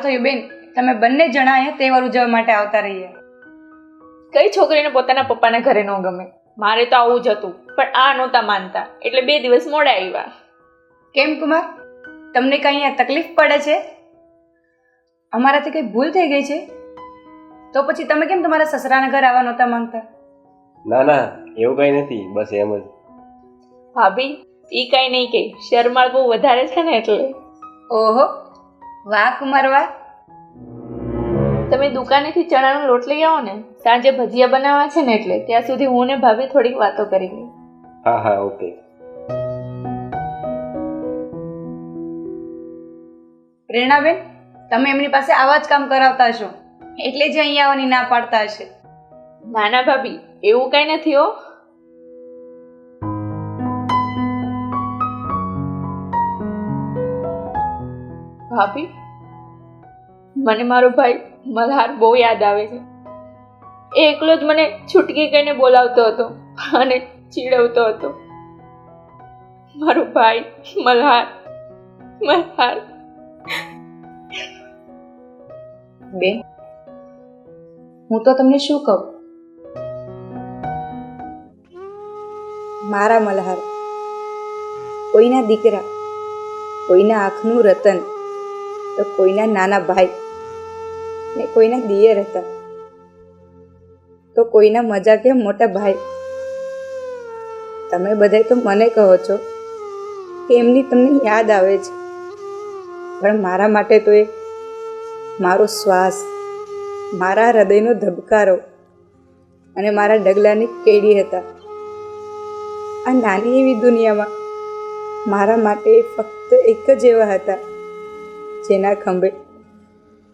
થયું બેન, તમે બંને જણા અહીંયા તહેવાર ઉજવવા માટે આવતા રહીએ. કઈ છોકરીને પોતાના પપ્પાના ઘરે ન ગમે? મારે તો આવું જ હતું, પણ આ નહોતા માનતા એટલે 2 દિવસ મોડા આવ્યા. કેમ કુમાર, તમને કઈ અહીંયા તકલીફ પડે છે? અમારાથી કઈ ભૂલ થઈ ગઈ છે? તો પછી તમે કેમ તમારા સસરાના ઘર આવવા નહોતા માંગતા? ના એવું કઈ નથી, બસ એમ જ. ભાભી ઈ કઈ નહીં કે શરમાળ બહુ વધારે છે ને એટલે. ઓહો, વાહ કુમાર વાહ. તમે દુકાનેથી ચણાનો લોટ લઈ આવો ને, સાંજે ભજીયા બનાવવા છે ને એટલે ત્યાં સુધી હું ને ભાભી થોડીક વાતો કરી લઈ. હા ઓકે. પ્રેરણાબેન, તમે એમની પાસે આવા જ કામ કરાવતા હશો એટલે જ અહીંયા આવવાની ના પાડતા હશે. નાના ભાભી એવું કઈ નથી હો. ભાભી મને મારો ભાઈ મલ્હાર બહુ યાદ આવે છે. એ એકલો જ મને છૂટકી કહીને બોલાવતો હતો અને ચીડવતો હતો. મારો ભાઈ મલ્હાર. બેન, હું તો તમને શું કહું? મારા મલ્હાર કોઈના દીકરા, કોઈના આંખનું રતન, તો કોઈના નાના ભાઈ ને કોઈના દિયર હતા, તો કોઈના મજા કે મોટા ભાઈ. તમે બધા તો મને કહો છો કે એમની તમને યાદ આવે છે, પણ મારા માટે તો એ મારો શ્વાસ, મારા હૃદયનો ધબકારો અને મારા ડગલાની કેડી હતા. આ નાની એવી દુનિયામાં મારા માટે ફક્ત એક જ એવા હતા જેના ખંભે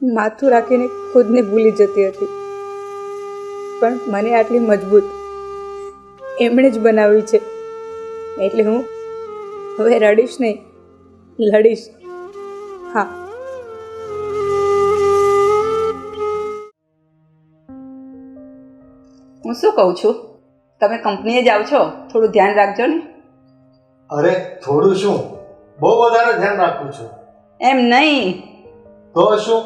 હું માથું રાખીને ખુદને ભૂલી જતી હતી. પણ મને આટલી મજબૂત એમણે જ બનાવી છે, એટલે હું હવે રડીશ નહીં, લડીશ. હા, હું શું કહું છું, તમે કંપનીએ જાઓ છો, થોડું ધ્યાન રાખજો ને. અરે થોડું શું, બહુ વધારે ધ્યાન રાખું છું. એમ નહીં તો શું?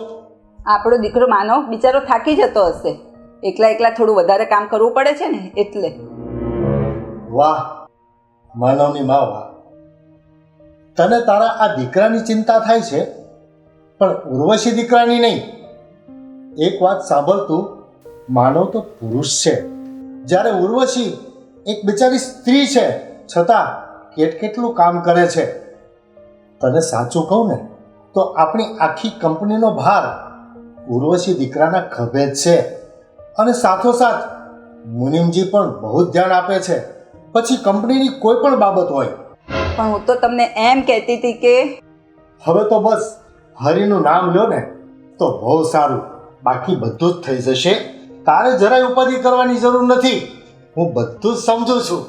આપણો દીકરો માનવ બિચારો થાકી જતો હશે, એકલા થોડું વધારે કામ કરવું પડે છે ને એટલે. વાહ માનવની માં વાહ. તને તારા આ દીકરાની ચિંતા થાય છે, પણ ઉર્વશી દીકરાની નહીં. એક વાત સાંભળતું, માનવ તો પુરુષ છે, જ્યારે ઉર્વશી એક બિચારી સ્ત્રી છે, છતાં કેટલું કામ કરે છે. તને સાચું કહું ને તો આપણી આખી કંપનીનો ભાર ઉર્વશી દીકરાના ખભે જ છે. અને સાથોસાથ મુનિમજી પણ બહુ જ ધ્યાન આપે છે, પછી કંપનીની કોઈ પણ બાબત હોય. પણ હું તો તમને એમ કહેતી હતી કે હવે તો બસ હરિનું નામ લ્યો ને તો બહુ સારું, બાકી બધું જ થઈ જશે. તારે જરાય ઉપાધિ કરવાની જરૂર નથી, હું બધું જ સમજુ છું.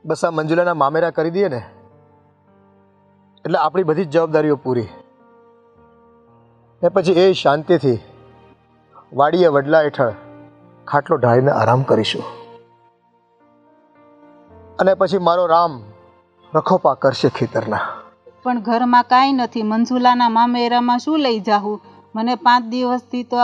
બસ આ મંજુલાના મામેરા કરી દઈએ ને એટલે આપણી બધી જ જવાબદારીઓ પૂરી. ને પછી એ શાંતિથી વાડીએ વડલા હેઠળ ખાટલો ઢાળીને આરામ કરીશું. અને પછી મારો રામ રખોપા કરશે ખેતરના. પણ ઘરમાં કાંઈ નથી, મંજુલાના મામેરામાં શું લઈ જાઉં? મને 5 દિવસથી તો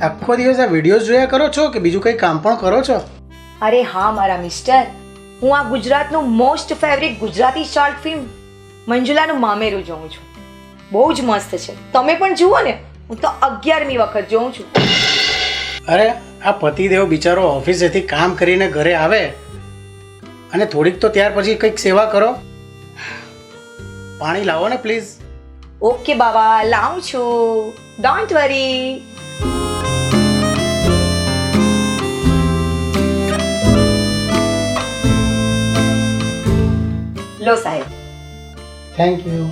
આખો દિવસ આ વિડીયોઝ જોયા કરો છો કે બીજું કંઈ કામ પણ કરો છો? અરે હા મારા મિસ્ટર, હું આ ગુજરાતનું most favourite Gujarati short film મંજુલાનું મામેરું જોઉં છું. બહુ જ મસ્ત છે, તમે પણ જુઓ ને. હું તો 11મી વખત જોઉં છું. અરે આ પતિદેવ બિચારો ઓફિસેથી કામ કરીને ઘરે આવે અને થોડીક તો ત્યાર પછી કંઈક સેવા કરો. પાણી લાવો ને પ્લીઝ. ઓકે બાબા, લાવું છું, ડોન્ટ વરી. લો સાહેબ. Thank you.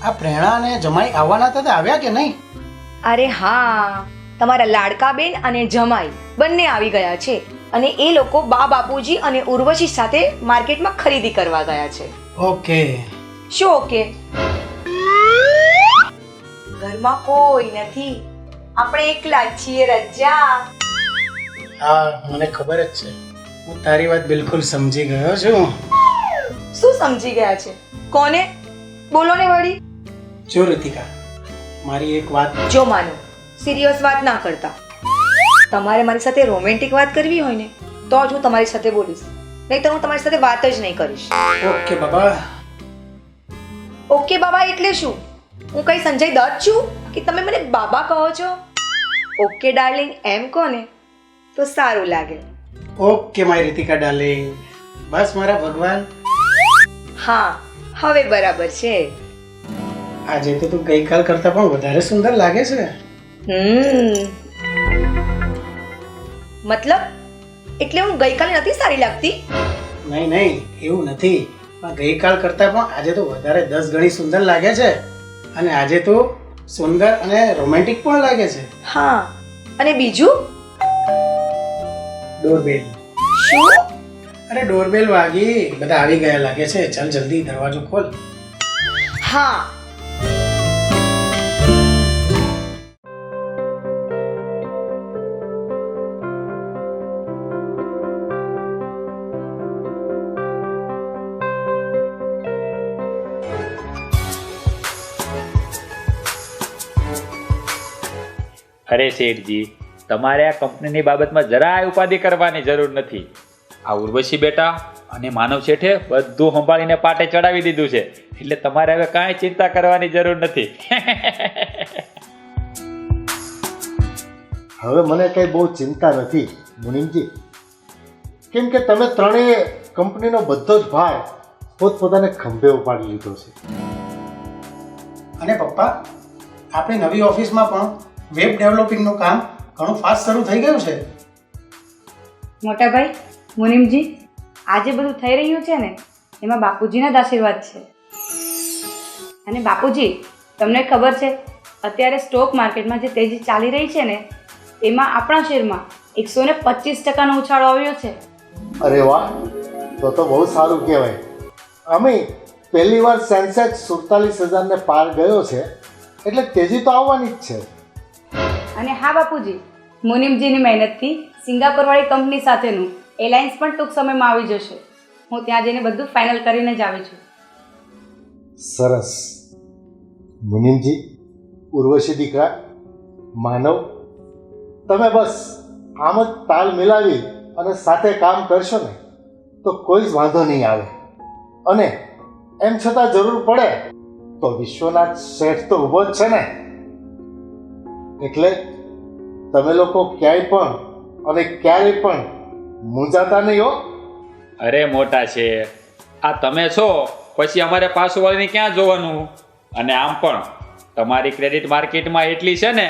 આ પ્રેરણા અને જમાઈ આવવાના હતા તે આવ્યા કે નહીં? અરે હા, તમારા લાડકાબેન અને જમાઈ બંને આવી ગયા છે અને એ લોકો બા બાપુજી અને ઉર્વશી સાથે માર્કેટમાં ખરીદી કરવા ગયા છે. ઓકે. શું ઓકે? ઘરમાં કોઈ નથી, આપણે એકલા જ છીએ રજા. હા, મને ખબર જ છે. હું તારી વાત બિલકુલ સમજી ગયો છું. શું સમજી ગયા છે? કોને? બોલો ને વળી. જો રીતિકા, મારી એક વાત. જો માનો, સિરિયસ વાત ના કરતા. તમારે મારી સાથે રોમેન્ટિક વાત કરવી હોય ને તો જ હું તમારી સાથે બોલીશ, નહીં તો હું તમારી સાથે વાત જ નહીં કરીશ. ઓકે બાબા. ઓકે બાબા એટલે શું? હું કઈ સંજય દત્ત છું કે તમે મને બાબા કહો છો? ઓકે ડાર્લિંગ એમ કહો ને તો સારું લાગે. Okay my Ritika darling. બસ મારા ભગવાન. હા, હવે બરાબર છે. આજે તો તું ગઈકાલ કરતા પણ વધારે સુંદર લાગે છે. મતલબ એટલે હું ગઈકાલે નથી સારી લાગતી? નહીં નહીં, એવું નથી. પણ ગઈકાલ કરતા પણ આજે તો વધારે 10 ગણી સુંદર લાગે છે. અને આજે તો સુંદર અને રોમેન્ટિક પણ લાગે છે. હા, અને બીજું? ડોરબેલ. શું? અરે ડોરબેલ વાગી, બધા આવી ગયા લાગે છે. ચાલ જલ્દી દરવાજો ખોલ. હા. અરે શેઠજી, તમારે આ કંપનીની બાબતમાં જરાય ઉપાધિ કરવાની જરૂર નથી. આ ઉર્વશી બેટા અને માનવ શેઠે બધું સંભાળીને પાટે ચડાવી દીધું છે, એટલે તમારે હવે કાંઈ ચિંતા કરવાની જરૂર નથી. હવે મને કંઈ બહુ ચિંતા નથી મુનિમજી, કેમ કે તમે ત્રણેય કંપનીનો બધો જ ભાર પોતપોતાને ખંભે ઉપાડી લીધો છે. અને પપ્પા, આપણી નવી ઓફિસમાં પણ વેબ ડેવલપિંગનું કામ ઘણું ફાસ્ટ શરૂ થઈ ગયું છે. મોટા ભાઈ મુનિમજી, આજે બધું થઈ રહ્યું છે ને એમાં બાપુજીના જ આશીર્વાદ છે. અને બાપુજી, તમને ખબર છે અત્યારે સ્ટોક માર્કેટમાં જે તેજી ચાલી રહી છે ને એમાં આપણા શેરમાં 125% ઉછાળો આવ્યો છે. અરે વાહ, તો બહુ સારું કહેવાય. અમે પહેલી વાર સેન્સેક્સ 47,000ને પાર ગયો છે, એટલે તેજી તો આવવાની જ છે. અને હા બાપુજી, મુનિમજીની મહેનતથી સિંગાપુરવાળી કંપની સાથેનું એલાયન્સ પણ ટૂંક સમયમાં આવી જશે. હું ત્યાં જઈને બધું ફાઇનલ કરીને જ આવી છું. સરસ. મુનિમજી, ઉર્વશી દીકરા, માનવ, તમે બસ આમ જ તાલ મિલાવી અને સાથે કામ કરશો ને તો કોઈ જ વાંધો નહીં આવે. અને એમ છતાં જરૂર પડે તો વિશ્વનાથ શેઠ તો ઊભો જ છે ને, એટલે તમે લોકો ક્યાંય પણ અને ક્યારેય પણ મૂંઝાતા નહીં હો. અરે મોટા છે, આ તમે છો પછી અમારે પાછું વળીને ક્યાં જોવાનું? અને આમ પણ તમારી ક્રેડિટ માર્કેટમાં એટલી છે ને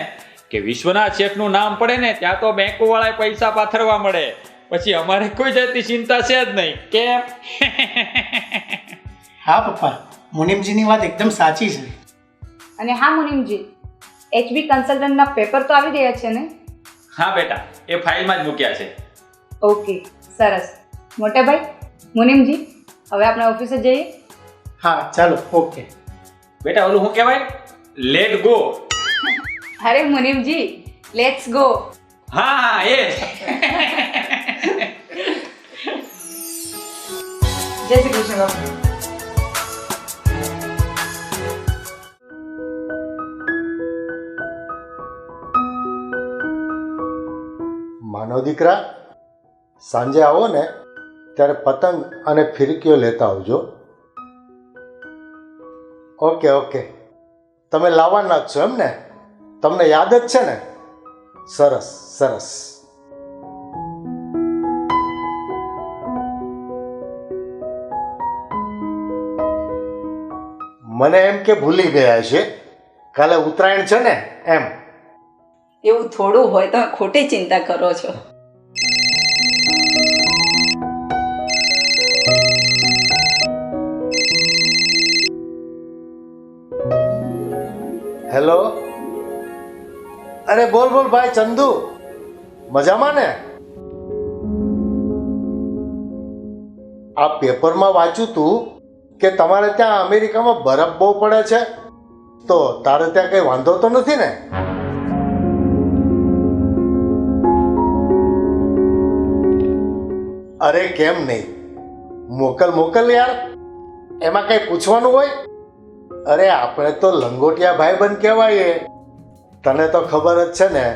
કે વિશ્વનાથ શેઠનું નામ પડે ને ત્યાં તો બેંકોવાળાએ પૈસા પાથરવા મળે. પછી અમારે કોઈ જાતની ચિંતા છે જ નહીં. કેમ? હા પપ્પા, મુનિમજીની વાત એકદમ સાચી છે. અને હા મુનિમજી, HB કન્સલ્ટન્ટના પેપર તો આવી ગયા છે ને? હા બેટા, એ ફાઇલમાં જ મૂક્યા છે. ઓકે, સરસ. મોટા ભાઈ મુનિમજી, હવે આપણે ઓફિસે જઈએ. હા ચાલો. ઓકે બેટા, ઓલું શું કહેવાય? Let go. અરે મુનિમજી, લેટ્સ ગો. હા એ જય શ્રી કૃષ્ણ બાપુ. માનો દીકરા, સાંજે આવો ને ત્યારે પતંગ અને ફિરકીઓ લેતા આવજો. ઓકે ઓકે, તમે લાવવાના જ છો એમ ને? તમને યાદ જ છે ને? સરસ સરસ. મને એમ કે ભૂલી ગયા છે, કાલે ઉત્તરાયણ છે ને એમ. એવું થોડું હોય તો ખોટી ચિંતા કરો છો. હેલો, અરે બોલ બોલ ભાઈ ચંદુ, મજામાં ને? આ પેપરમાં વાંચ્યું તું કે તમારે ત્યાં અમેરિકામાં બરફ બહુ પડે છે, તો તારે ત્યાં કઈ વાંધો તો નથી ને? અરે કેમ નહીં, મોકલ મોકલ યાર, એમાં કઈ પૂછવાનું હોય? અરે આપણે તો લંગોટિયા ભાઈબંધ કહેવાય. તને તો ખબર જ છે ને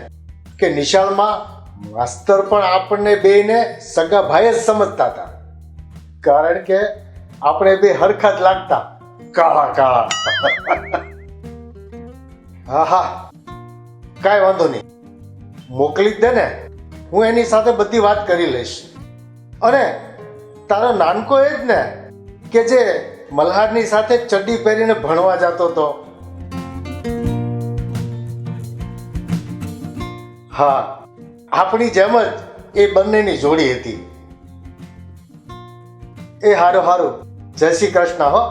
કે નિશાળમાં માસ્તર પણ આપણને બેને સગા ભાઈ જ સમજતા હતા, કારણ કે આપણે બે હરખા જ લાગતા, કાળા કાળા. હા હા, કાંઈ વાંધો નહીં, મોકલી જ દે ને, હું એની સાથે બધી વાત કરી લઈશ. અને તારો નાનકો એ જ ને કે જે મલ્હારની સાથે ચડ્ડી પહેરીને ભણવા જતો હતો? હા, આપણી જેમ જ એ બંનેની જોડી હતી. એ હારું હારું, જય શ્રી કૃષ્ણ હો.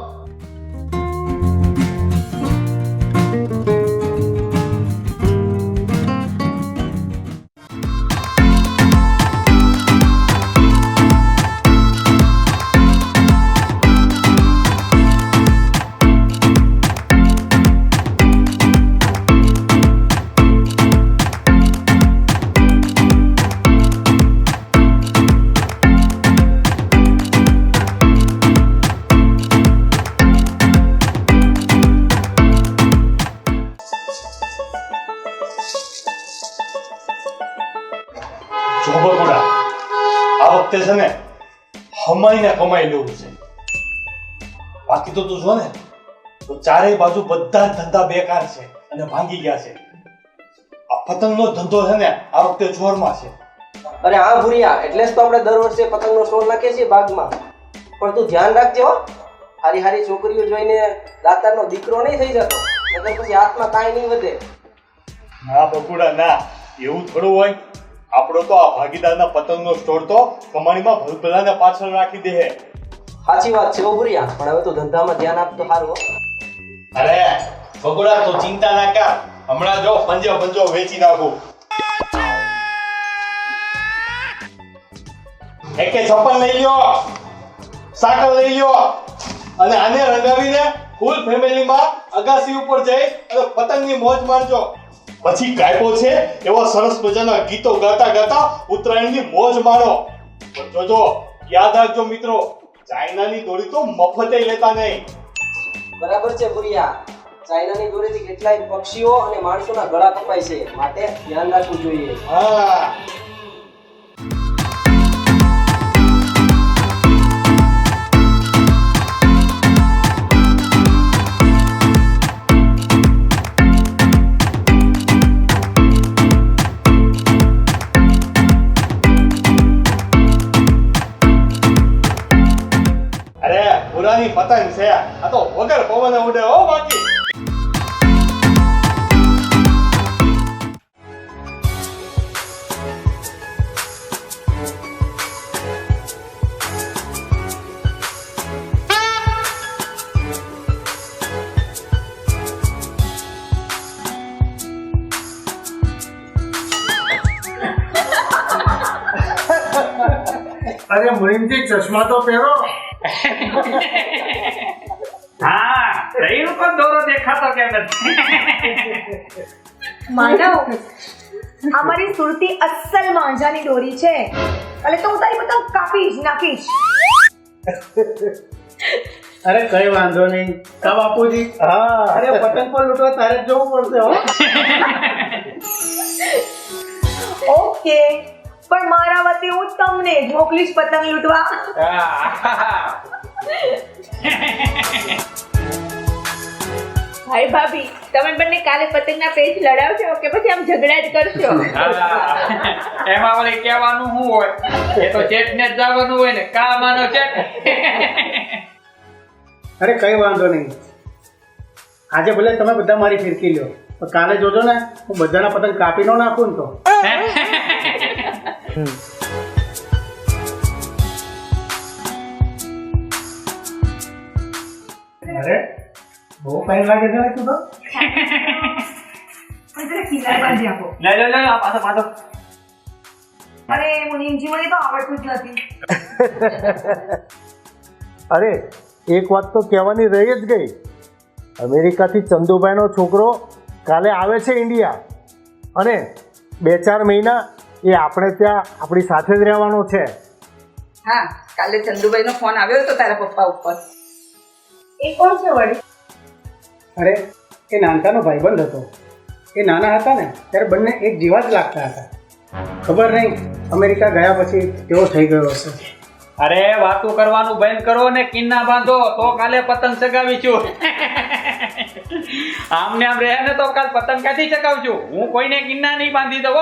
જોબરગોડા, આ વખતે છે ને હમાઈને કમાઈ લેવું છે. બાકી તો તું જો ને તો ચારેય બાજુ બધા જ ધંધા બેકાર છે અને ભાંગી ગયા છે. આ પતંગનો ધંધો છે ને આ વખતે જોરમાં છે. અરે હા ભૂરિયા, એટલે જ તો આપણે દર વર્ષે પતંગનો સ્ટોલ નાખીએ છીએ બાગમાં. પણ તું ધ્યાન રાખજે હો, હારી હારી છોકરીઓ જોઈને દાતારનો દીકરો નહીં થઈ જતો, નકર પછી હાથમાં કાંઈ નહીં વધે. ના બકુડા ના, એવું થોડું હોય. આપણો તો આ ભાગીદારના પતંગનો સ્ટોર તો કમાણીમાં ભલભલાને પાછળ રાખી દે. સાચી વાત છે ઓ ભૂરિયા, પણ હવે તો ધંધામાં ધ્યાન આપ તો સારું હો. અરે બકુડા, તો ચિંતા ના કર, હમણાં જો પંજો પંજો વેચી નાખું. એકે છપ્પન લઈ લ્યો, સાકર લઈ લ્યો, અને આને રંગાવીને ફૂલ ફેમિલીમાં અગાસી ઉપર જઈ અને પતંગની મોજ મારજો. પછી ગાયકો છે એવા સરસ મજાના ગીતો ગાતા ગાતા ઉત્તરાયણની મોજ માણો. પણ જોજો, યાદ રાખજો મિત્રો, ચાઇનાની દોરી તો મફતે લેતા નહીં. બરાબર છે ભૂરિયા, ચાઇનાની દોરીથી કેટલાય પક્ષીઓ અને માણસોના ગળા કપાય છે, માટે ધ્યાન રાખવું જોઈએ. હા, પુરાની પતંગ છે આ, તો વગર પવને ઉડે હો. બાકી અરે મુનિમજી, ચશ્મા તો પહેરો. હા, રહીનું પણ દોરો દેખાતો કેમ નથી? માનવ, અમારી સુરતી અસલ માંજાની દોરી છે, એટલે તો હું તારી પતંગ કાપી જ નાખીશ. અરે કઈ વાંધો નહીં કા બાપુજી. હા અરે પતંગ પર લૂંટવા તારે જ જવું પડશે હો. ઓકે, પણ મારા વતી હું તમને જ મોકલીશ પતંગ લૂંટવા. ભાઈ ભાભી, તમે બંને કાલે પતંગના પેચ લડાવશો કે પછી આમ ઝઘડા જ કરશો? એમાં વળી કહેવાનું શું હોય, એ તો ચેટને જ જવાનું હોય ને, કા માનો ચેટ. અરે કઈ વાંધો નહીં, આજે ભલે તમે બધા મારી ફિરકી લ્યો, પણ કાલે જોજો ને હું બધાના પતંગ કાપી ન નાખું ને તો. અરે બહુ ફાઇન લાગે છે ને તું તો. અરે મુનિમજી, મને તો આવડતું જ નથી. અરે એક વાત તો કહેવાની રહી જ ગઈ. અમેરિકાથી ચંદુભાઈનો છોકરો કાલે આવે છે ઇન્ડિયા, અને 2-4 મહિના એ આપણે ત્યાં આપણી સાથે જ રહેવાનો છે. હા, કાલે ચંદુભાઈનો ફોન આવ્યો હતો તારા પપ્પા ઉપર. એ કોણ છે વળી? અરે એ નાનકાનો ભાઈબંધ હતો. એ નાના હતા ને ત્યારે બંને એક જેવા જ લાગતા હતા. ખબર નહીં અમેરિકા ગયા પછી કેવો થઈ ગયો હશે. અરે વાતું કરવાનું બંધ કરો ને કિન્ના બાંધો, તો કાલે પતંગ ચગાવીશું. આમને આમ રહે ને તો કાલ પતંગ ક્યાંથી ચગાવશું? હું કોઈને કિન્ના નહીં બાંધી દઉં.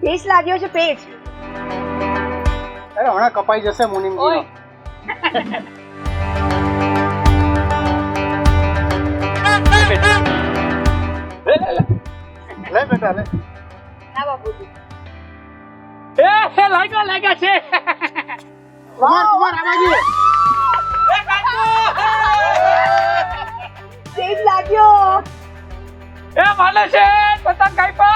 પેચ લાગ્યો છે, પેચ. અરે હમણાં કપાઈ જશે મુનિમજી. લે બેટા લે. ના બાપુજી. લાગ્યા છે. કુમાર આવાજી. પેચ લાગ્યો. એ માને છે પતંગ કાપ્યા.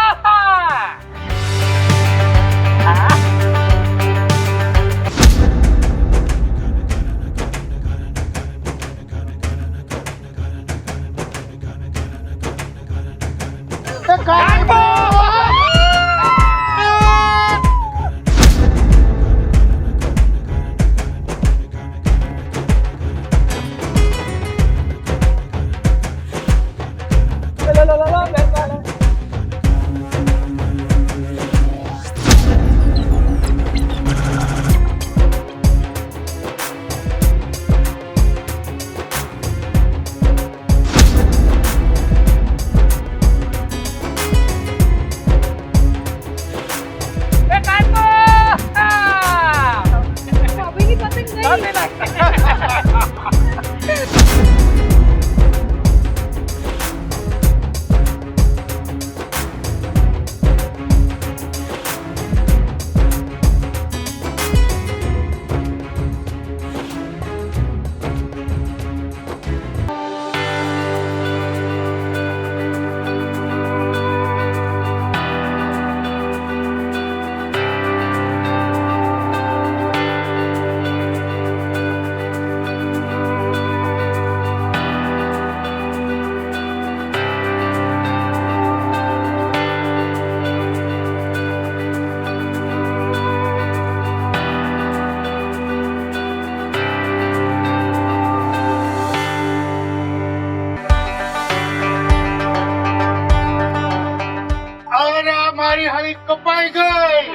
મારી હાડી કપાઈ ગઈ.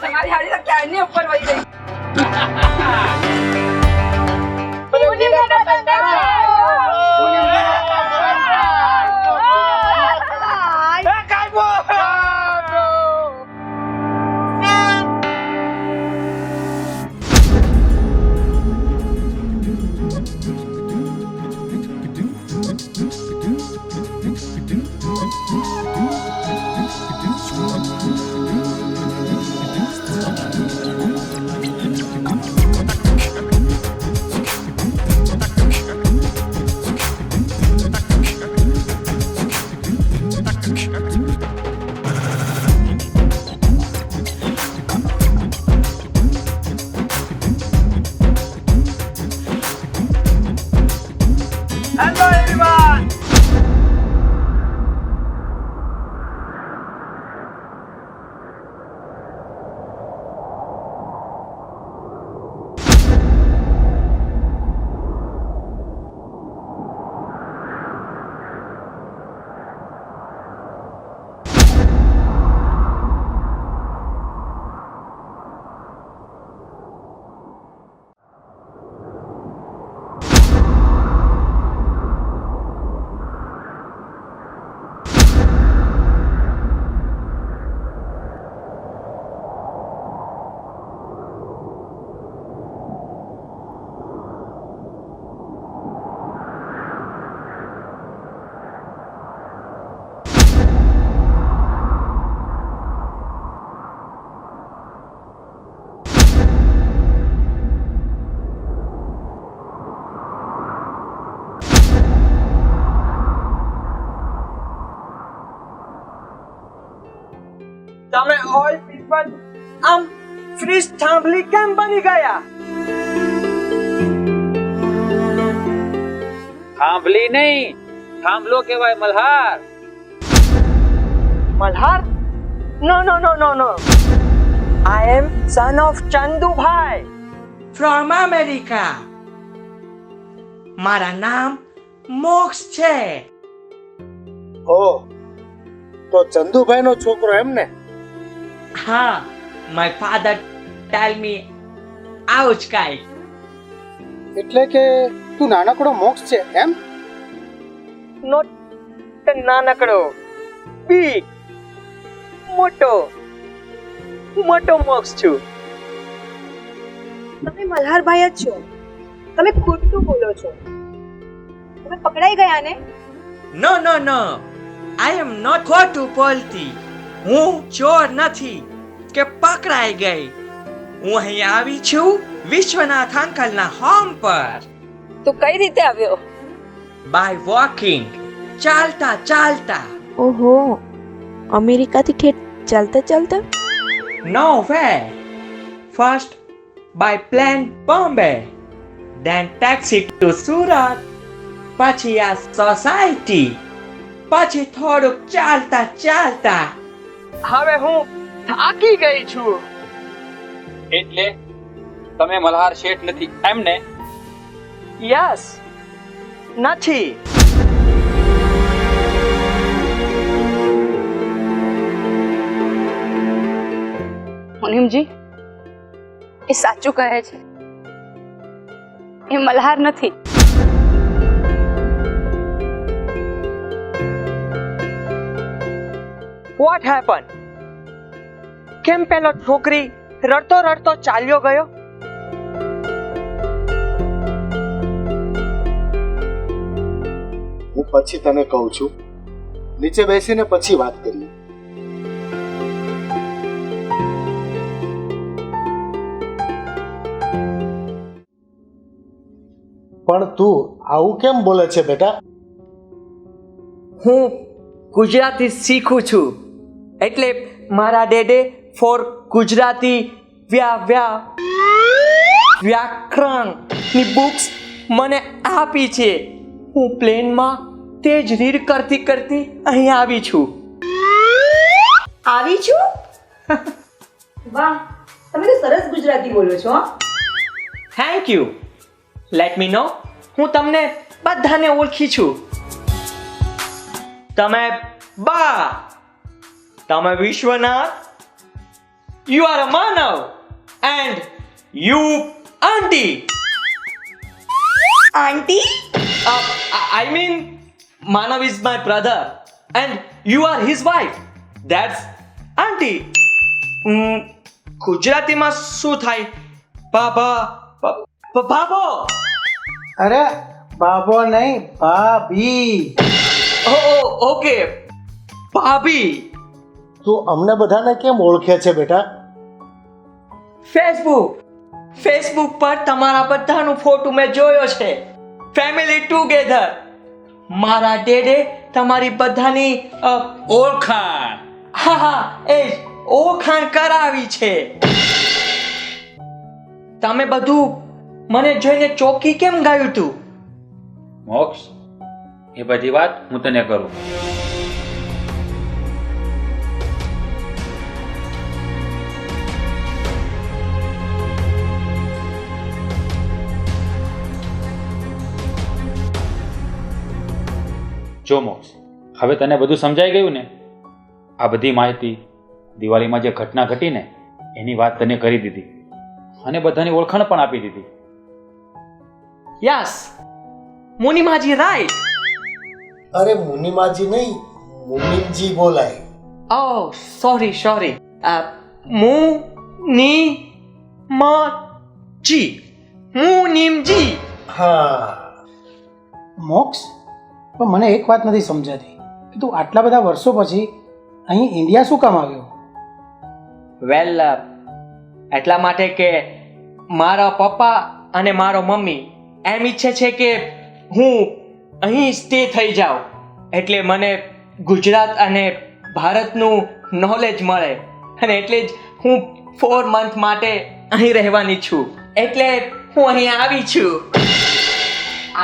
તમારી હાડી તો ક્યારની ઉપર વહી ગઈ. તમે ઓલ પીપલ આમ ફ્રીજ થાંભલી કેમ બની ગયા? થાંભલી નહીં, થાંભલો કહેવાય મલ્હાર. મલ્હાર? નો નો નો નો નો. I am son of Chandubhai from America. મારા નામ મોક્ષ છે. ઓ તો ચંદુભાઈનો છોકરો એમ ને? હા, my father tell me આવું જ કાંઈ. એટલે કે તું નાનકડો મોક્ષ છે એમ? નોટ નાનકડો, બિગ, મોટો મોક્ષ છું. તમે મલ્હારભાઈ જ છો. તમે ખોટું બોલો છો. તમે પકડાઈ ગયા ને? નો નો નો, આઈ એમ નોટ ખોટું બોલતી. હું ચોર નથી કે પકડાઈ ગઈ. હું અહીં આવી છું વિશ્વનાથ અંકલના હોમ પર. તો કઈ રીતે આવ્યો? બાય વોકિંગ, ચાલતા ચાલતા. ઓહો, અમેરિકાથી ઠેઠ ચાલતા ચાલતા? No way. First by plane Bombay, then taxi to Surat, પછી આ સોસાયટી, પછી થોડુંક ચાલતા ચાલતા હવે હું થાકી ગઈ છું. એટલે તમે મલ્હાર શેઠ નથી એમ ને? યસ, નથી. મુનિમજી, એ સાચું કહે છે. એ મલ્હાર નથી. What happen? કેમ પેલો છોકરી રડતો રડતો ચાલ્યો ગયો? હું પછી તને કહું છું. નીચે બેસીને પછી વાત કરીએ. પણ તું આવું કેમ બોલે છે બેટા? હું ગુજરાતી શીખું છું એટલે મારા ડેડે ફોર ગુજરાતી વ્યાકરણની બુક્સ મને આપી છે. હું પ્લેનમાં તે જ રીડ કરતી કરતી અહીં આવી છું. આવી છું? વાહ, તમે તો સરસ ગુજરાતી બોલો છો. Thank you. લેટ મી નો, હું તમને બધાને ઓળખી છું. તમે બા, તમે Vishwanath, you are a Manav, and you aunty. Aunty? I mean, Manav is my brother and you are his wife. That's auntie. ગુજરાતીમાં શું થાય? બાબો. અરે બાબો નહીં, ભાભી. ઓકે, ભાભી. તું અમને બધાને કેમ ઓળખે છે બેટા? ફેસબુક પર તમારા બધાનો ફોટો મેં જોયો છે. Family together. મારા ડેડે તમારી બધાની ઓળખાણ. હા, એ ઓળખાણ કરાવી છે. તમે બધું મને જોઈને ચોકી કેમ ગાયું તું? મોક્ષ, એ બધી વાત હું તને કરું. જો મોક્ષ, હવે તને બધું સમજાઈ ગયું ને? આ બધી માહિતી દિવાળીમાં જે ઘટના ઘટી ને એની વાત તને કરી દીધી અને બધાની ઓળખાણ પણ આપી દીધી. યસ, મુનિમાજી રાઈટ. અરે મુનિમાજી નહીં, મુનિમજી બોલાય. Oh, sorry. મુનિમજી. હા. મોક્ષ, પણ મને એક વાત નથી સમજાતી કે તું આટલા બધા વર્ષો પછી અહીં ઇન્ડિયા શું કામ આવ્યો? વેલ, એટલા માટે કે મારા પપ્પા અને મારો મમ્મી એમ ઈચ્છે છે કે હું અહીં સ્ટે થઈ જાઉં, એટલે મને ગુજરાત અને ભારતનું નોલેજ મળે. અને એટલે જ હું 4 મંથ માટે અહીં રહેવાની છું. એટલે હું અહીં આવી છું.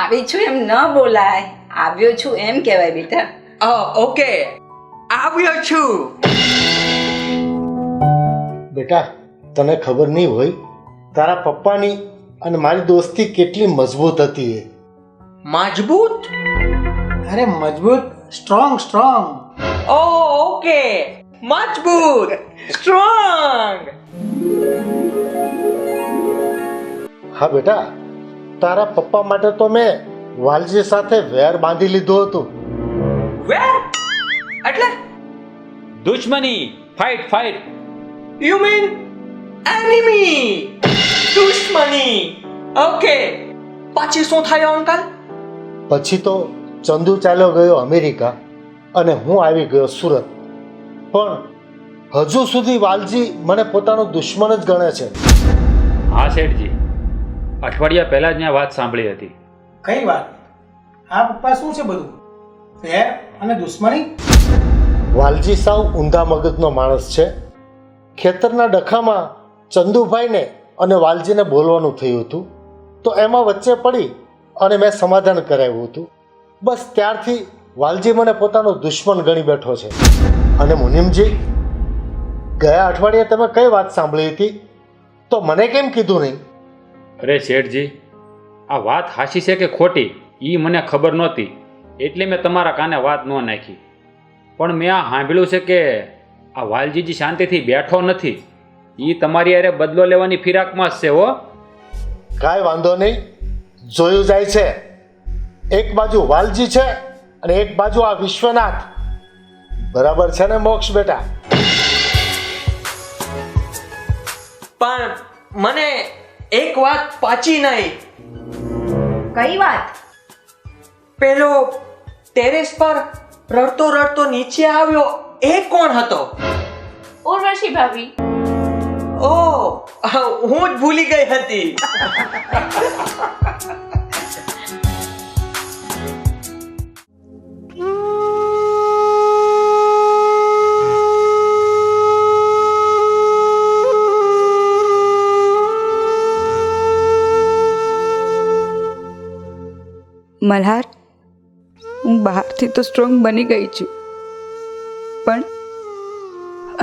આવી છું એમ ન બોલાય, આવ્યો છું એમ કહેવાય બેટા. ઓકે, આવ્યો છું. બેટા તને ખબર નહીં હોય તારા પપ્પાની અને મારી દોસ્તી કેટલી મજબૂત હતી એ. મજબૂત? અરે મજબૂત, સ્ટ્રોંગ સ્ટ્રોંગ. ઓકે, મજબૂત, સ્ટ્રોંગ. હા બેટા, તારા પપ્પા માટે તો મેં વાલજી સાથે વેર બાંધી લીધું હતું. વેર એટલે? દુશ્મની, fight fight. You mean enemy? દુશ્મની. ઓકે, પછી શું થયું અંકલ? પછી તો ચંદુ ચાલ્યો ગયો અમેરિકા અને હું આવી ગયો સુરત. પણ હજુ સુધી વાલજી મને પોતાનો દુશ્મન જ ગણે છે. હા શેઠજી, અઠવાડિયા પહેલા જ મેં વાત સાંભળી હતી. કઈ વાત? હા પપ્પા, શું છે બધું? વેર અને દુશ્મની? વાલજી સાવ ઊંધા મગજનો માણસ છે. ખેતરના ડખામાં ચંદુભાઈને અને વાલજીને બોલવાનું થયું હતું, તો એમાં વચ્ચે પડી અને મેં સમાધાન કરાવ્યું હતું. બસ ત્યારથી વાલજી મને પોતાનો દુશ્મન ગણી બેઠો છે. અને મુનિમજી, ગયા અઠવાડિયે તમે કઈ વાત સાંભળી હતી તો મને કેમ કીધું નહીં? અરે શેઠજી, આ વાત હાચી છે કે ખોટી એ મને ખબર નહોતી, એટલે મેં તમારા કાને વાત ન નાખી. પણ મેં આ સાંભળ્યું છે કે આ વાલજીજી શાંતિથી બેઠો નથી, એ તમારી અરે બદલો લેવાની ફિરાકમાં જ છે. હો, કાંઈ વાંધો નહીં, જોયું જાય છે. એક બાજુ વાલજી છે અને એક બાજુ આ વિશ્વનાથ. બરાબર છે ને મોક્ષ બેટા? પણ મને એક વાત પાછી નહીં. કઈ વાત? પેલો ટેરેસ પર રડતો રડતો નીચે આવ્યો એ કોણ હતો? ઉર્વશી ભાભી. ઓહ, હું જ ભૂલી ગઈ હતી. મલ્હાર, હું બહારથી તો સ્ટ્રોંગ બની ગઈ છું, પણ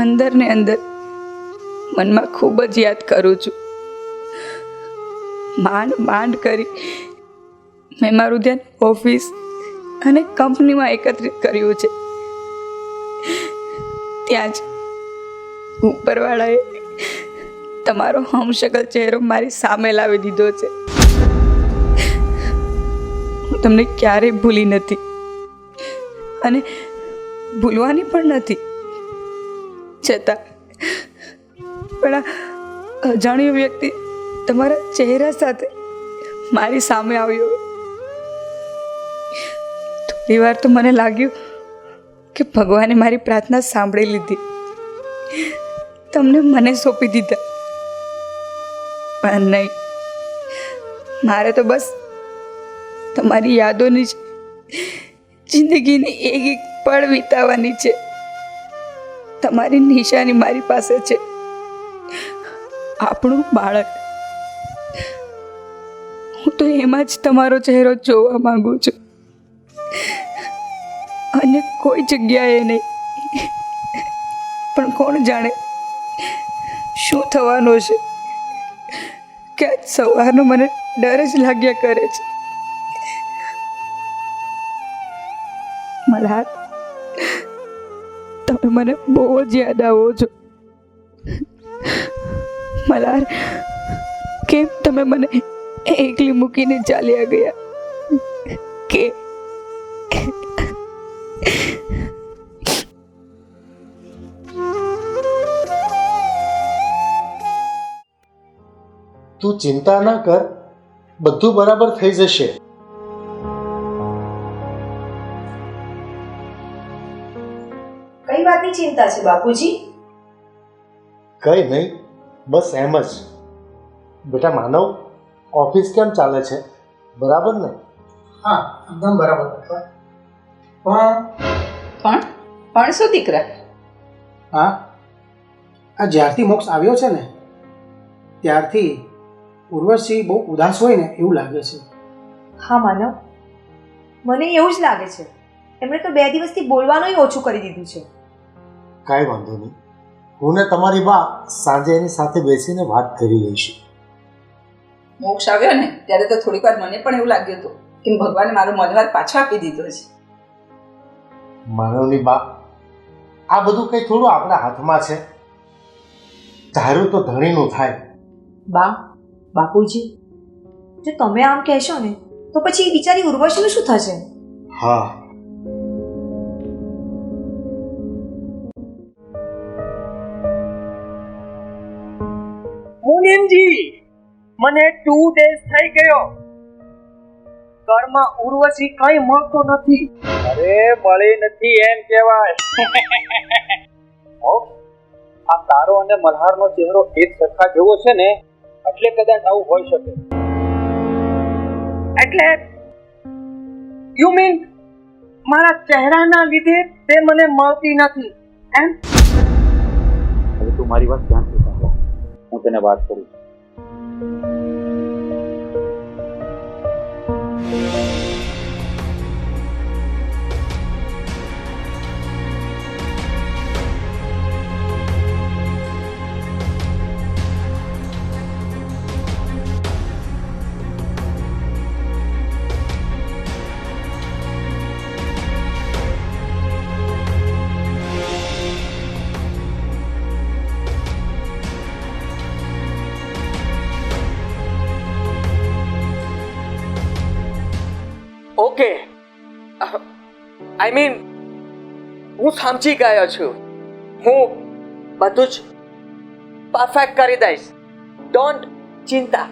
અંદર ને અંદર મનમાં ખૂબ જ યાદ કરું છું. માંડ માંડ કરી મેં મારું ધ્યાન ઓફિસ અને કંપનીમાં એકત્રિત કર્યું છે. ત્યાં જ ઉપરવાળાએ તમારો હમશકલ ચહેરો મારી સામે લાવી દીધો છે. હું તમને ક્યારેય ભૂલી નથી અને ભૂલવાની પણ નથી. છતાં પણ આ અજાણ્યો વ્યક્તિ તમારા ચહેરા સાથે મારી સામે આવ્યો. થોડી વાર તો મને લાગ્યું કે ભગવાને મારી પ્રાર્થના સાંભળી લીધી, તમને મને સોંપી દીધા. પણ નહીં, મારે તો બસ તમારી યાદોની જ જિંદગીની એક એક પળ વિતાવવાની છે. તમારી નિશાની મારી પાસે છે, આપણું બાળક. હું તો એમાં જ તમારો ચહેરો જોવા માંગુ છું, અને કોઈ જગ્યાએ નહીં. પણ કોણ જાણે શું થવાનું છે, કે આજ સવારનો મને ડર જ લાગ્યા કરે છે. મલ્હાર, તમે મને બહુ જ યાદ આવો છો. મલ્હાર, કેમ તમે મને એકલી મૂકીને ચાલ્યા ગયા? કે તું ચિંતા ના કર, બધું બરાબર થઈ જશે. કઈ વાતની ચિંતા છે બાપુજી? કઈ નહીં, બસ એમ જ. બેટા માનવ, ઓફિસ કેમ ચાલે છે? બરાબર ને? હા, એકદમ બરાબર પપ્પા. પણ પણ શું દીકરા? હા, આ જ્યારથી મોક્ષ આવ્યો છે ને ત્યારથી ઉર્વશી બહુ ઉદાસ હોય ને એવું લાગે છે. હા માનવ, મને એવું જ લાગે છે. એમણે તો 2 દિવસથી બોલવાનું ઓછું કરી દીધું છે. કાંઈ વાંધો નહીં, હું ને તમારી બા સાંજે એની સાથે બેસીને વાત કરી લઈશું. મોક્ષ આવ્યો ને ત્યારે તો થોડીક વાર મને પણ એવું લાગ્યું હતું કે ભગવાને મારો મલ્હાર પાછો આપી દીધો છે. માનવની બા, આ બધું કંઈ થોડું આપણા હાથમાં છે. ધારું તો ધણીનું થાય. બાપુજી, જો તમે આમ કહેશો ને તો પછી બિચારી ઉર્વશીનું શું થશે? હા, મુનિમજી, મને 2 days થઈ ગયો. ઘરમાં ઉર્વશી કઈ મળતો નથી. અરે મળી નથી એમ કહેવાય. આ તારો અને મલ્હારનો ચહેરો એક સરખા જેવો છે ને, એટલે કદાચ આવું હોઈ શકે. એટલે યુ મીન મારા ચહેરાના લીધે તે મને મળતી નથી એમ? હવે તું મારી વાત ધ્યાનથી સાંભળ. હું તને વાત કરું છું. ઓકે, આઈ મીન હું સમજી ગયો છું. હું બધું જ પરફેક્ટ કરી દઈશ. ડોન્ટ ચિંતા.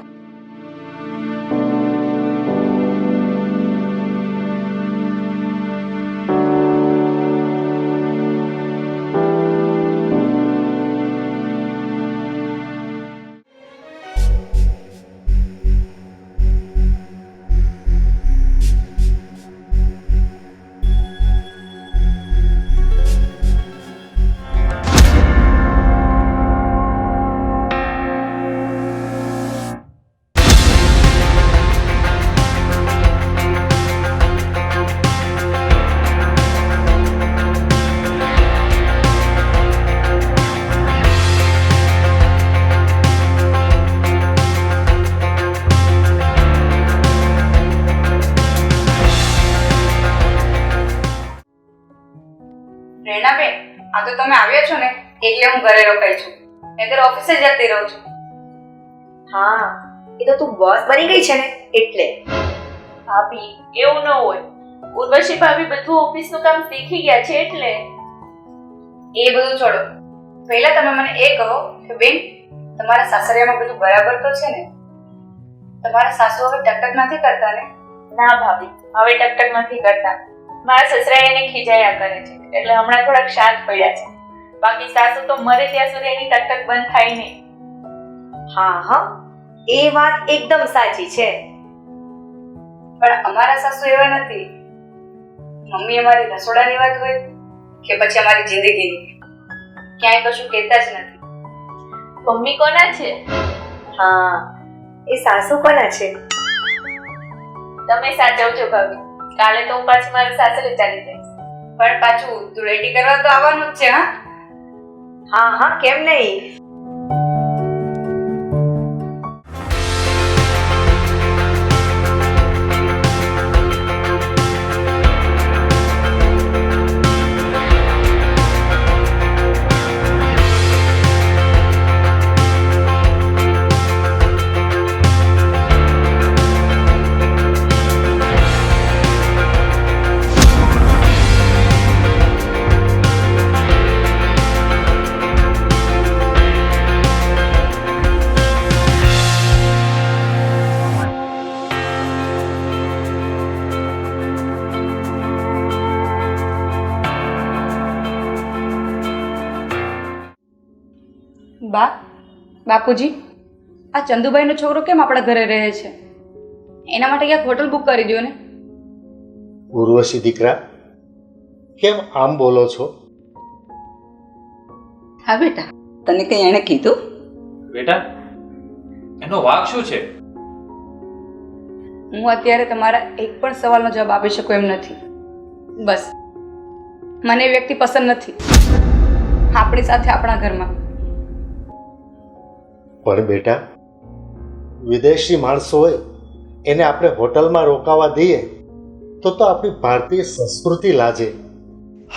રેણાબેન, આ તો તમે આવ્યા છો ને એટલે હું ઘરે રોકાઈ છું, નહીંતર ઓફિસે જતી રહું છું. હા, એ તો તું બોસ બની ગઈ છે ને એટલે. ભાભી, એવું ન હોય. ઉર્વશી ભાભી બધું ઓફિસનું કામ શીખી ગયા છે એટલે. એ બધું છોડો, પહેલા તમે મને એ કહો કે બેન, તમારા સાસરિયામાં બધું બરાબર તો છે ને? તમારા સાસુ હવે ટકટક નથી કરતા ને? ના ભાભી, હવે ટકટક નથી કરતા. મારા સસરા એને ખીજાયા કરે છે એટલે હમણાં થોડાક શાંત પડ્યા છે. બાકી સાસુ તો મરે ત્યાં સુધી એની ટકટક બંધ થાય નહીં. હા, એ વાત એકદમ સાચી છે. પણ અમારા સાસુ એવા નથી. મમ્મી અમારી રસોડાની વાત હોય કે પછી અમારી જિંદગીની, ક્યાંય કશું કહેતા જ નથી. મમ્મી કોના છે? હા, એ સાસુ કોના છે? તમે સાચવજો ભાભી. કાલે તો હું પાછી મારા સાસરે ચાલી જઈશ. પણ પાછું ધૂળેટી કરવા તો આવવાનું જ છે. હા, કેમ નહીં? બાપુજી, આ ચંદુભાઈનો છોકરો કેમ આપણા ઘરે રહે છે? એના માટે ક્યાંક હોટલ બુક કરી દો ને. ઉર્વશી દીકરા, કેમ આમ બોલો છો? હા બેટા, તને કંઈ એણે કીધું? બેટા એનો વાંક શું છે? હું અત્યારે તમારા એક પણ સવાલનો જવાબ આપી શકું એમ નથી. બસ મને એ વ્યક્તિ પસંદ નથી આપણી સાથે આપણા ઘરમાં. પણ બેટા, વિદેશી માણસો હોય એને આપણે હોટલમાં રોકાવા દઈએ તો આપણી ભારતીય સંસ્કૃતિ લાજે.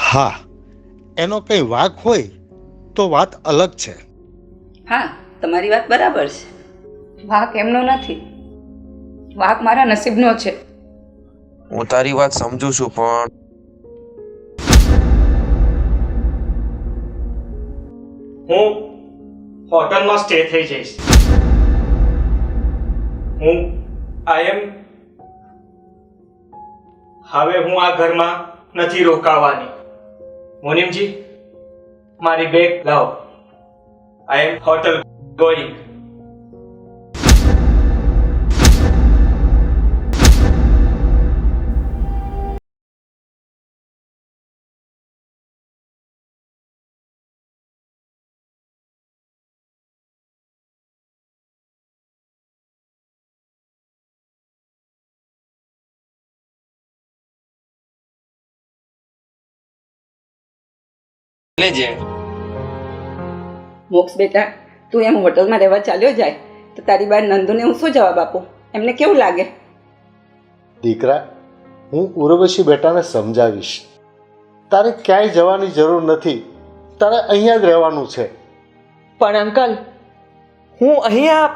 હા, એનો કંઈ વાંક હોય તો વાત અલગ છે. હા, તમારી વાત બરાબર છે. વાંક એમનો નથી, વાંક મારા નસીબનો છે. હું તારી વાત સમજુ છું, પણ હું હોટલમાં સ્ટે થઈ જઈશ. હવે હું આ ઘરમાં નથી રોકાવાની. મોનિમજી, મારી બેગ લાવો. આઈ એમ હોટલ ગોઈંગ. મોક્ષ બેટા, તું એમ હોટલમાં રહેવા ચાલ્યો જાય તો તારી બાર નંદુને હું શું જવાબ આપું? એમને કેવું લાગે? દીકરા, હું ઉર્વશી બેટાને સમજાવીશ. તારે ક્યાંય જવાની જરૂર નથી, તારે અહીંયા જ રહેવાનું છે. પણ અંકલ, હું અહીંયા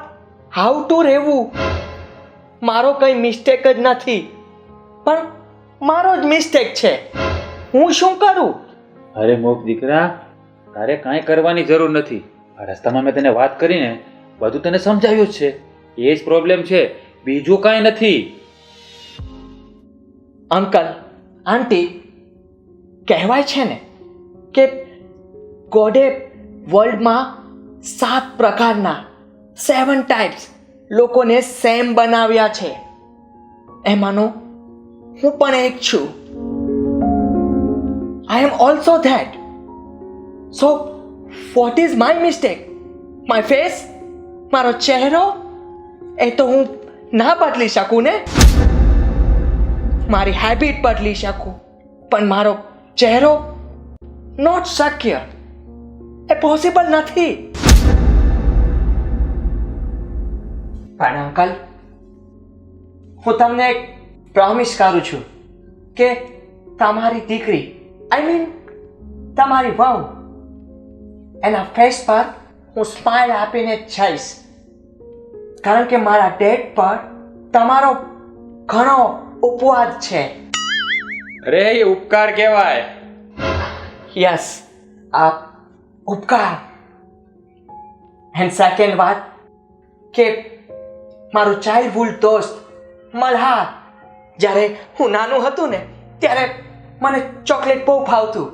હાઉ ટુ રહેવું? મારો કંઈ મિસ્ટેક જ નથી, પણ મારો જ મિસ્ટેક છે. હું શું કરું? અરે મોક્ષ દીકરા, તારે કાંઈ કરવાની જરૂર નથી. આ રસ્તામાં મેં તને વાત કરીને બધું તને સમજાવ્યું જ છે. એ જ પ્રોબ્લેમ છે, બીજું કાંઈ નથી. અંકલ, આંટી, કહેવાય છે ને કે ગોડે વર્લ્ડમાં 7 પ્રકારના 7 ટાઈપ્સ લોકોને સેમ બનાવ્યા છે. એમાંનો હું પણ એક છું. I am also that. So, what is my mistake? My face? મારો ચહેરો? એ તો હું ના બદલી શકું ને. મારી હેબિટ બદલી શકું, પણ મારો ચહેરો નોટ શક્ય. એ પોસિબલ નથી. પણ અંકલ, હું તમને એક પ્રોમિસ કરું છું કે તમારી દીકરી, આઈ મીન તમારી વહુ, એના ફેસ પર હું સ્માઇલ આપીને જઈશ. કારણ કે મારા ડેડ પર તમારો ઘણો ઉપવાદ છે. અરે એ ઉપકાર કહેવાય. યસ, આ ઉપકાર. એન્ડ સેકન્ડ વાત કે મારું ચાઇલ્ડહુડ દોસ્ત મલ્હાર, જ્યારે હું નાનું હતું ને ત્યારે મને ચોકલેટ બહુ ભાવતું.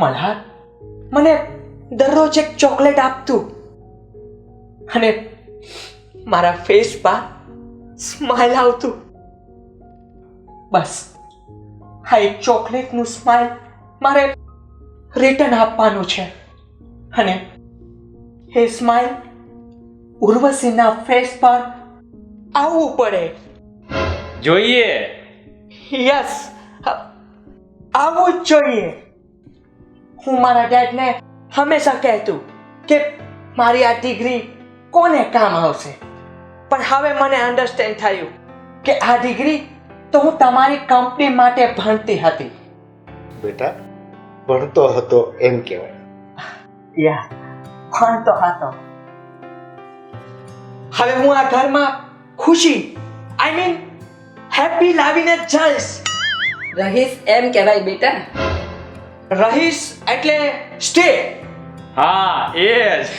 મલ્હાર મને દરરોજ એક ચોકલેટ આપતું અને મારા ફેસ પર સ્માઇલ આવતું. બસ આ એક ચોકલેટનું સ્માઇલ મારે રિટર્ન આપવાનું છે, અને એ સ્માઇલ ઉર્વશીના ફેસ પર આવવું પડે. જોઈએ. યસ, આવવું જ જોઈએ. હું મારા ડેડને હંમેશા કહેતું કે મારી આ ડિગ્રી કોને કામ આવશે, પણ હવે મને અન્ડરસ્ટેન્ડ થયું કે આ ડિગ્રી તો હું તમારી કંપની માટે ભણતી હતી. બેટા, ભણતો હતો એમ કહેવાય. યા, ભણતો હતો. હવે હું આ ઘરમાં ખુશી, આઈ મીન હેપી લાવીને જઈશ. રહીશ એમ કહેવાય બેટા. રહીશ એટલે સ્ટે. હા, એ જ.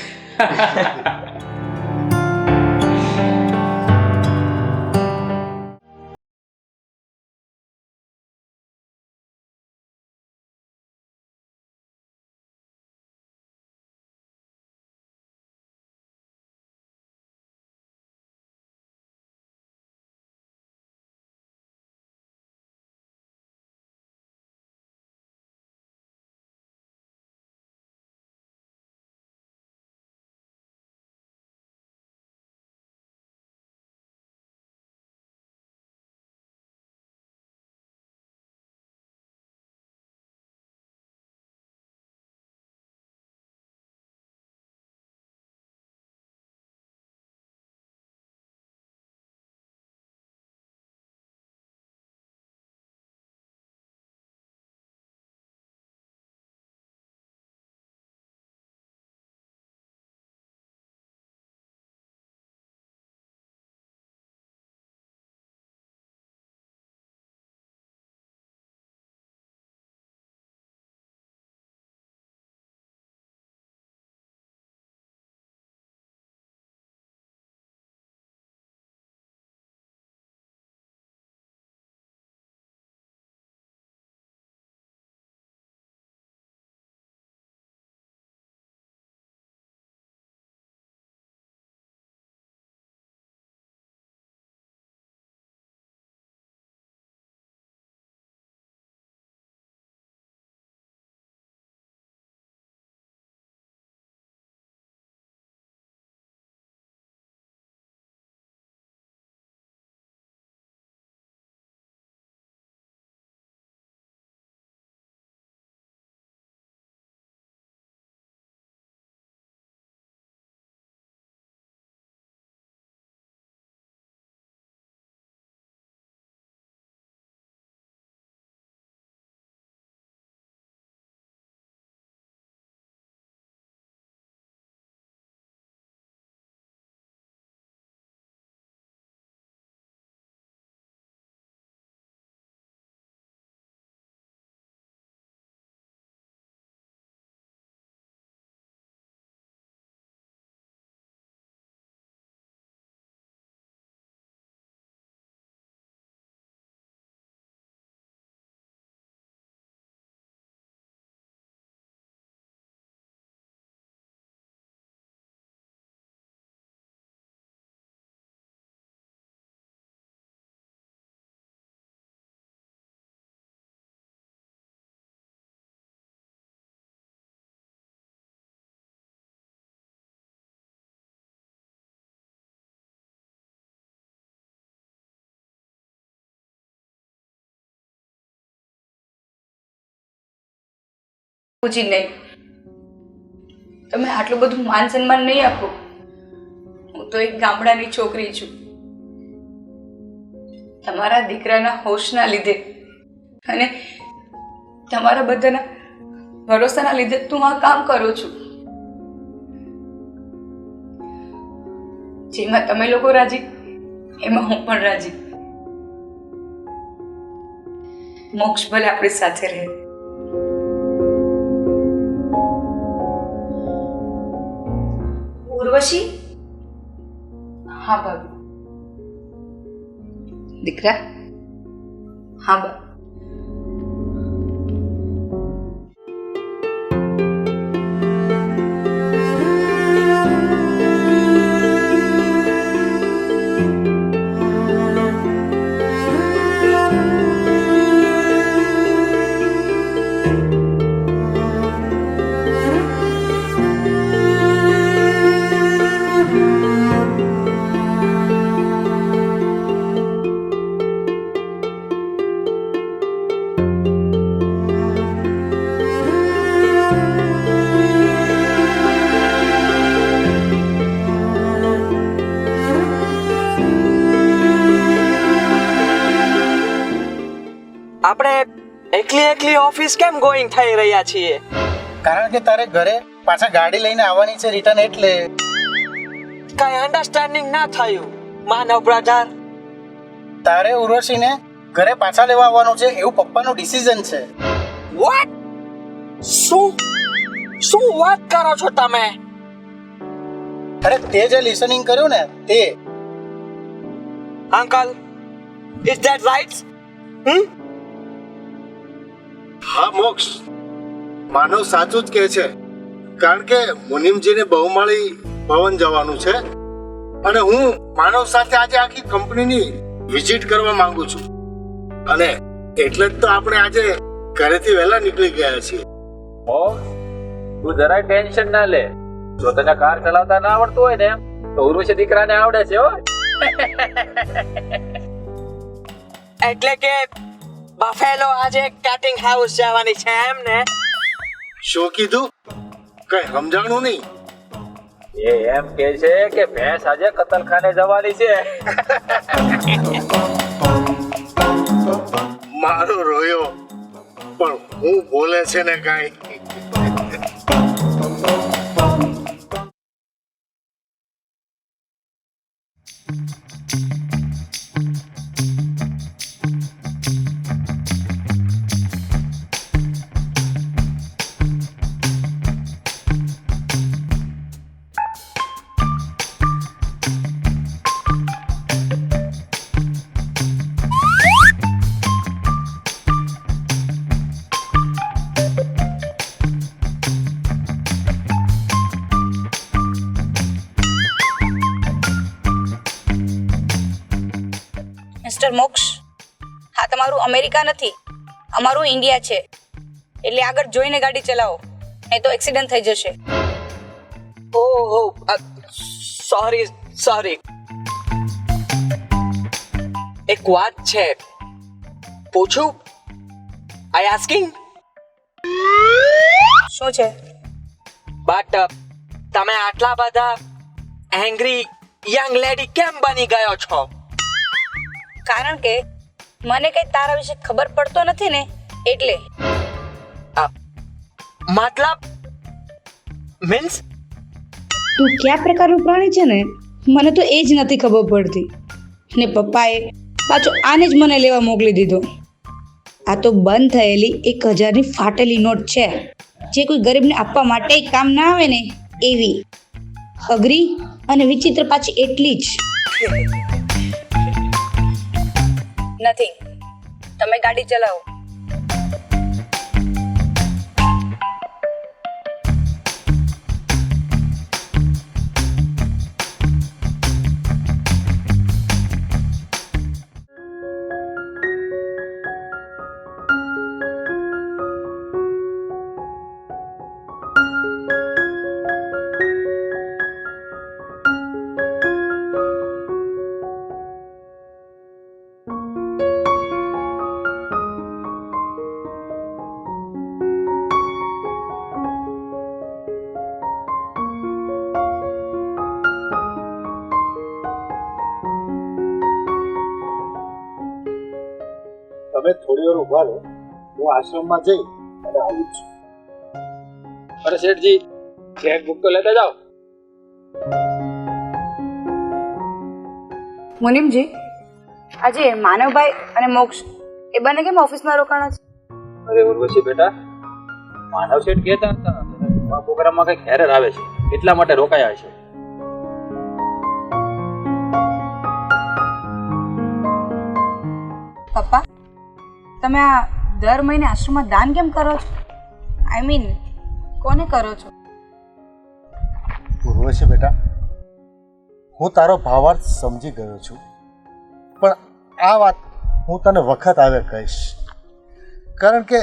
પૂછી નહીં. તમે આટલું બધું માન સન્માન નહીં આપો. હું તો એક ગામડાની છોકરી છું. તમારા દીકરાના હોશના લીધે અને તમારા બધાના ભરોસાના લીધે તું આ કામ કરું છું. જેમાં તમે લોકો રાજી એમાં હું પણ રાજી. મોક્ષ ભલે આપણી સાથે રહે. ઉર્વશી, હા ભાભી. દીકરા, હા બા. આપણે એકલી ઓફિસ કેમ ગોઈંગ થઈ રહ્યા છીએ? કારણ કે તારે ઘરે પાછા ગાડી લઈને આવવાની છે રિટર્ન, એટલે કઈ અન્ડરસ્ટેન્ડિંગ ના થયું માનવ બ્રધર. તારે ઉર્વશીને ઘરે પાછા લેવા આવવાનું છે એવું પપ્પાનું ડિસિઝન છે. વોટ? શું વાત કરો છો તમે? અરે તે જે લિસનિંગ કર્યું ને તે. Uncle, is that right? હા મોક્ષ, માનવ સાચું જ કહે છે. કારણ કે મુનિમજીને બહુમાળી ભવન જવાનું છે અને હું માનવ સાથે આજે આખી કંપનીની વિઝિટ કરવા માંગુ છું. અને એટલે જ તો આપણે આજે ઘરેથી વહેલા નીકળી ગયા છીએ. તું જરાય ટેન્શન ના લે. જો તને કાર ચલાવતા ના આવડતું હોય ને તો ઉર્વશી દીકરાને આવડે છે હો. એટલે કે બફેલો આજે કટિંગ હાઉસ જવાની છે એમ ને? શું કીધું? કઈ સમજાણું નહીં. એ એમ કે છે કે ભેંસ આજે કતલખાને જવાની છે. મારો રોયો પણ હું બોલે છે ને કાંઈ. મિસ્ટર મોક્ષ, હા તમારું અમેરિકા નથી, અમારું ઇન્ડિયા છે. એટલે આગળ જોઈને ગાડી ચલાવો, નહીં તો એક્સિડન્ટ થઈ જશે. ઓહ, સોરી. એક વાત છે, પૂછું? આઈ આસ્કિંગ? શું છે? બટ તમે આટલા બધા એંગ્રી યંગ લેડી કેમ બની ગયો છો? કારણ કે મને કઈ તારા વિશે ખબર પડતો નથી ને એટલે. મતલબ મીન્સ તું કયા પ્રકારનું પ્રાણી છે ને મને તો એ જ નથી ખબર પડતી. ને પપ્પાએ પાછો આને જ મને લેવા મોકલી દીધો. આ તો બંધ થયેલી 1000ની ફાટેલી નોટ છે, જે કોઈ ગરીબને આપવા માટે કામ ના આવે ને એવી. અઘરી અને વિચિત્ર પાછી એટલી જ. નથી, તમે ગાડી ચલાવો. થોડી વાર ઉભા રહો, હું આશ્રમમાં જઈ અને આવું છું. અરે શેઠજી, ચેકબુક તો લેતા જાઓ. મુનિમજી, આજે માનવભાઈ અને મોક્ષ એ બંને કેમ ઓફિસમાં રોકાણા છે? અરે ઉર્વશી બેટા, માનવ શેઠ કહેતા હતા આ પ્રોગ્રામમાં કઈક એરર આવે છે, એટલા માટે રોકાયા છે. પપ્પા, તમે આ દર મહિને આશ્રમમાં દાન કેમ કરો છો? આઈ મીન, કોને કરો છો? ઉર્વશી બેટા, હું તારો ભાવાર્થ સમજી ગયો છું, પણ આ વાત હું તને વખત આવે કહીશ, કારણ કે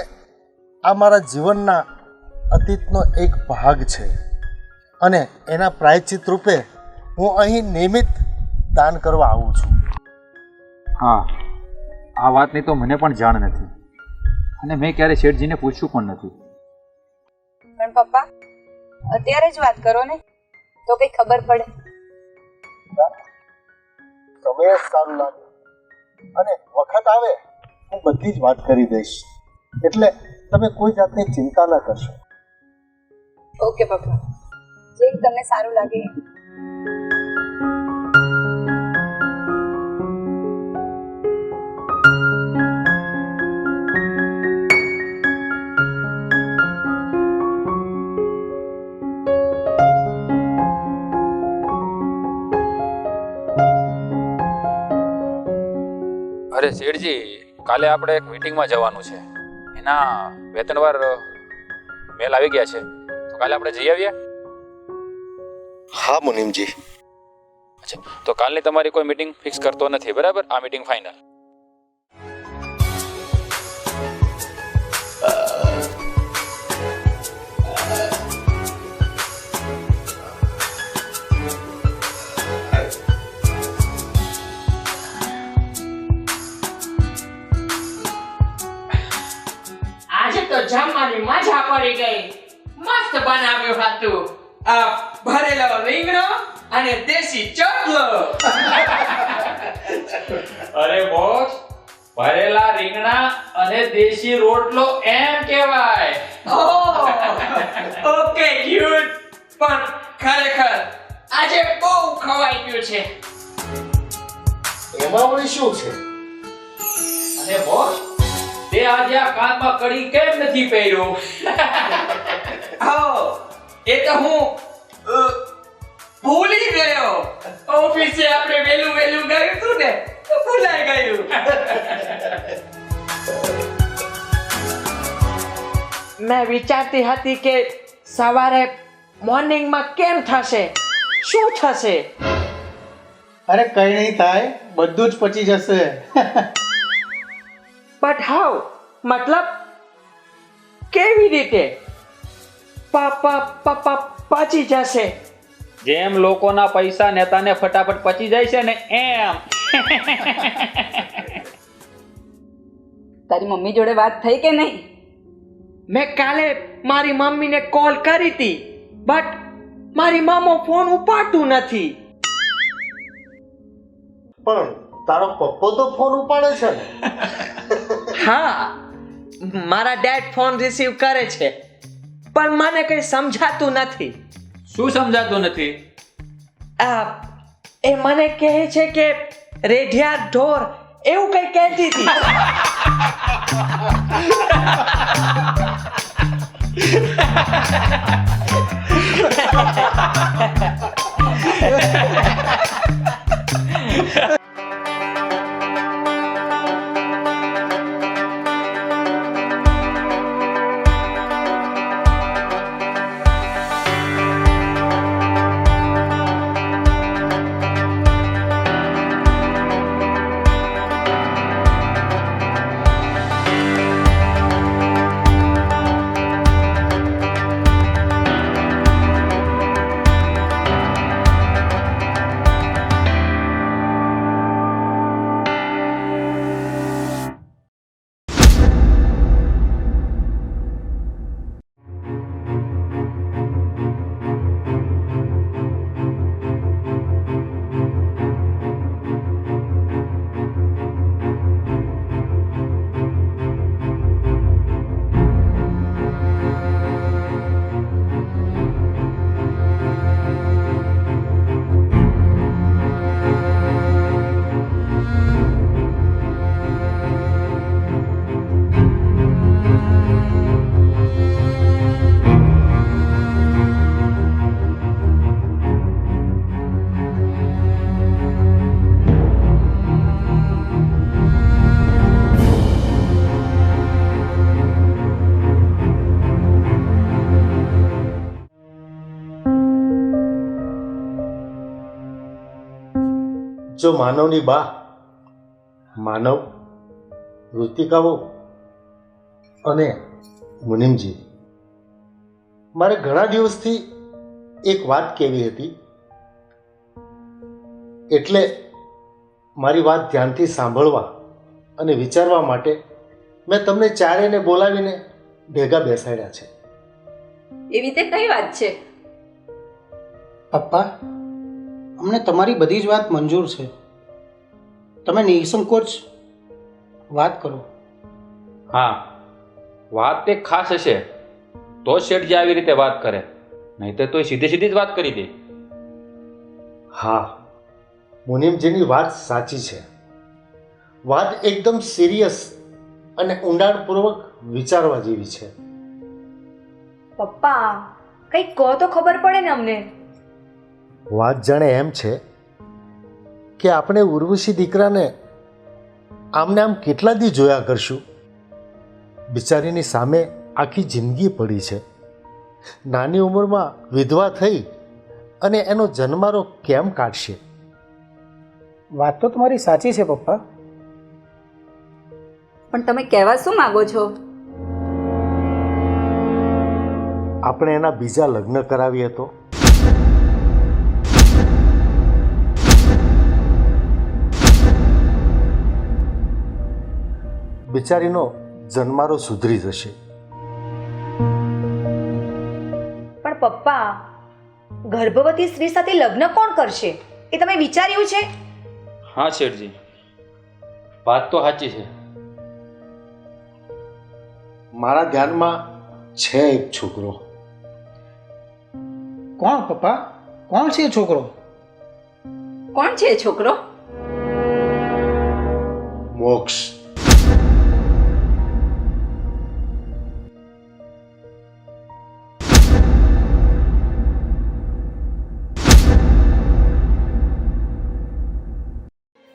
આ મારા જીવનના અતીતનો એક ભાગ છે અને એના પ્રાયશ્ચિત રૂપે હું અહીં નિયમિત દાન કરવા આવું છું. હા, આ વાતની તો મને પણ જાણ નથી અને મેં ક્યારે શેઠજીને પૂછ્યું પણ નથી. પણ પપ્પા, અત્યારે જ વાત કરો ને, તો કઈ ખબર પડે. સમય સારું લાગે અને વખત આવે હું બધી જ વાત કરી દઈશ, એટલે તમે કોઈ જાતની ચિંતા ના કરશો. ઓકે પપ્પા, જે તમને સારું લાગે. અરે શેઠજી, કાલે આપણે એક મીટિંગમાં જવાનું છે, એના બે ત્રણ વાર મેલ આવી ગયા છે, તો કાલે આપણે જઈ આવીએ. હા મુનિમજી. અચ્છા, તો કાલની તમારી કોઈ મીટિંગ ફિક્સ કરતો નથી, બરાબર? આ મીટિંગ ફાઇનલ. આજે તો જમવાની મજા પડી ગઈ. મસ્ત બનાવ્યું હતું. આ ભરેલો રીંગણો અને દેશી ચોટલો. અરે બોસ, ભરેલા રીંગણા અને દેશી રોટલો એમ કહેવાય. ઓકે ડ્યુડ, પણ ખરેખર આજે બહુ ખવાઈ ગયું છે. એમાં વળી શું છે? અને બોસ, તે આજે આ કાનમાં કડી કેમ નથી પહેર્યો? એ તો હું ભૂલી ગયો. ઓફિસે આપણે વેલું ગયું હતું ને, તો ભૂલાઈ ગયું. મેં વિચારતી હતી કે સવારે મોર્નિંગમાં કેમ થશે, શું થશે. અરે કઈ નહીં થાય, બધું જ પચી જશે. But how? મતલબ કેવી રીતે પચી જશે? જેમ લોકોના પૈસા નેતાને ફટાફટ પચી જાય છે ને, એમ. તારી મમ્મી જોડે વાત થઈ કે નહીં? મેં કાલે મારી મમ્મીને કોલ કરી હતી, બટ મારી મામો ફોન ઉપાડતું નથી. પણ તારો પપ્પો તો ફોન ઉપાડે છે ને? હા, મારા ડેડ ફોન રિસીવ કરે છે, પણ મને કઈ સમજાતું નથી. શું સમજાતું નથી? એ મને કહે છે કે રેઢિયા ઢોર એવું કઈ કહેતી હતી. જો માનવની બા માનવ, ઋતિકાઓ અને મુનિમજી, મારે ઘણા દિવસથી એક વાત કહેવી હતી, એટલે મારી વાત ધ્યાનથી સાંભળવા અને વિચારવા માટે મેં તમને ચારેયને બોલાવીને ભેગા બેસાડ્યા છે. એવી રીતે કઈ વાત છે? પપ્પા, અમને તમારી બધી જ વાત મંજૂર છે. તમે નિસંકોચ વાત કરો. હા, વાત તે ખાસ હશે તો શેઠજી આવી રીતે વાત કરે, નહીં તો સીધી સીધી જ વાત કરી દે. હા, મુનિમજીની વાત સાચી છે. વાત એકદમ સિરિયસ અને ઊંડાણપૂર્વક વિચારવા જેવી છે. પપ્પા કંઈક કહો તો ખબર પડે ને અમને. વાત જાણે એમ છે કે આપણે ઉર્વશી દીકરાને આમને આમ કેટલા દી જોયા કરશું. બિચારીની સામે આખી જિંદગી પડી છે. નાની ઉંમરમાં વિધવા થઈ અને એનો જન્મારો કેમ કાઢશે? વાત તો તમારી સાચી છે પપ્પા, પણ તમે કહેવા શું માંગો છો? આપણે એના બીજા લગ્ન કરાવીએ તો? બિચારીનો જન્મારો સુધરી જશે. પણ પપ્પા, ગર્ભવતી સ્ત્રી સાથે લગ્ન કોણ કરશે એ તમે વિચાર્યું છે? હા શેઠજી, વાત તો સાચી છે. મારા ધ્યાનમાં છે એક છોકરો. કોણ પપ્પા? કોણ છે એ છોકરો? કોણ છે એ છોકરો? મોક્ષ.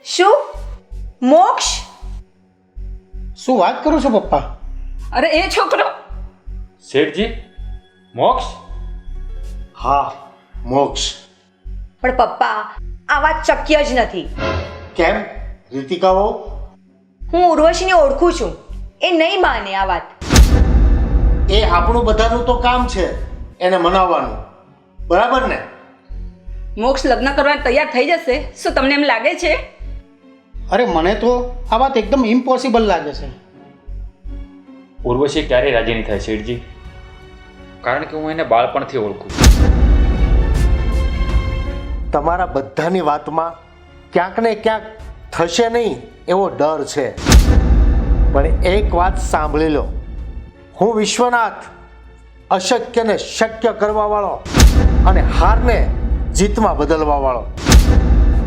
શું? મોક્ષ? શું વાત કરો છો પપ્પા? અરે એ છોકરો? શેઠજી, મોક્ષ? હા, મોક્ષ. પણ પપ્પા, આ વાત શક્ય જ નથી. કેમ રીતિકાઓ? હું ઉર્વશીને ઓળખું છું, એ નહીં માને આ વાત. એ આપણું બધાનું તો કામ છે એને મનાવવાનું, બરાબર ને? મોક્ષ લગ્ન કરવા તૈયાર થઈ જશે શું તમને એમ લાગે છે? અરે મને તો આ વાત એકદમ ઇમ્પોસિબલ લાગે છે. ઉર્વશી ક્યારેય રાજી નહીં થાય શેઠજી, કારણ કે હું એને બાળપણથી ઓળખું. તમારા બધાની વાતમાં ક્યાંક ને ક્યાંક થશે નહીં એવો ડર છે. પણ એક વાત સાંભળી લો, હું વિશ્વનાથ, અશક્યને શક્ય કરવા વાળો અને હારને જીતમાં બદલવા વાળો.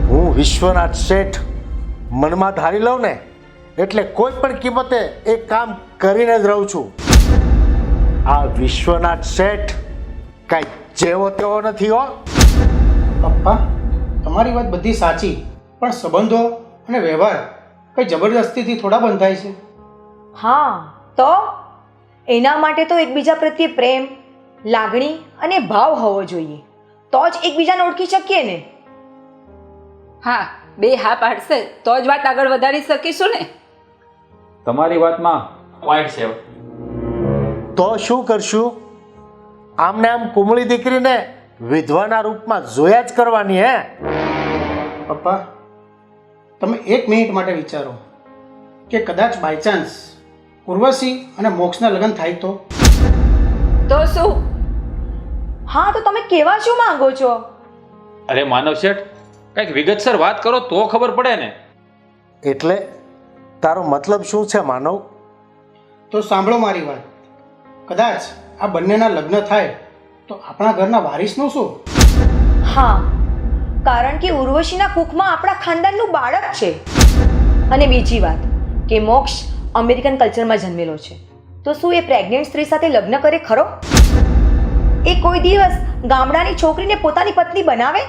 હું વિશ્વનાથ શેઠ મનમાં ધારી લઉં ને એટલે કોઈ પણ કિંમતે એ કામ કરીને જ રહું છું. આ વિશ્વનાથ શેઠ કાંઈ જેવો તેવો નથી હો. પપ્પા, તમારી વાત બધી સાચી, પણ સંબંધો અને વ્યવહાર કઈ જબરદસ્તીથી થોડા બંધાય છે? હા તો એના માટે તો એકબીજા પ્રત્યે પ્રેમ, લાગણી અને ભાવ હોવો જોઈએ, તો જ એકબીજાને ઓળખી શકીએ ને. હા, બે હા પાડશે તો જ વાત આગળ વધારી શકીશું ને. તમારી વાતમાં પોઈન્ટ છે. તો શું કરશું? આમને આમ કુમળી દીકરીને વિધવાના રૂપમાં જોયા જ કરવાની હે? પપ્પા, તમે એક મિનિટ માટે વિચારો કે કદાચ બાય ચાન્સ ઉર્વશી અને મોક્ષના લગ્ન થાય તો? તો શું? હા, તો તમે કેવા શું માંગો છો? અરે માનવ શેઠ, કંઈક વિગતસર વાત કરો તો ખબર પડે ને. એટલે તારો મતલબ શું છે માનવ? તો સાંભળો મારી વાત. કદાચ આ બંનેના લગ્ન થાય તો આપણા ઘરના વારિસનું શું? હા, કારણ કે ઉર્વશીના કુખમાં આપણા ખાનદાનનું બાળક છે. અને બીજી વાત કે મોક્ષ અમેરિકન કલ્ચરમાં જન્મેલો છે, તો શું એ પ્રેગ્નેન્ટ સ્ત્રી સાથે લગ્ન કરે ખરો? એ કોઈ દિવસ ગામડાની છોકરીને પોતાની પત્ની બનાવે?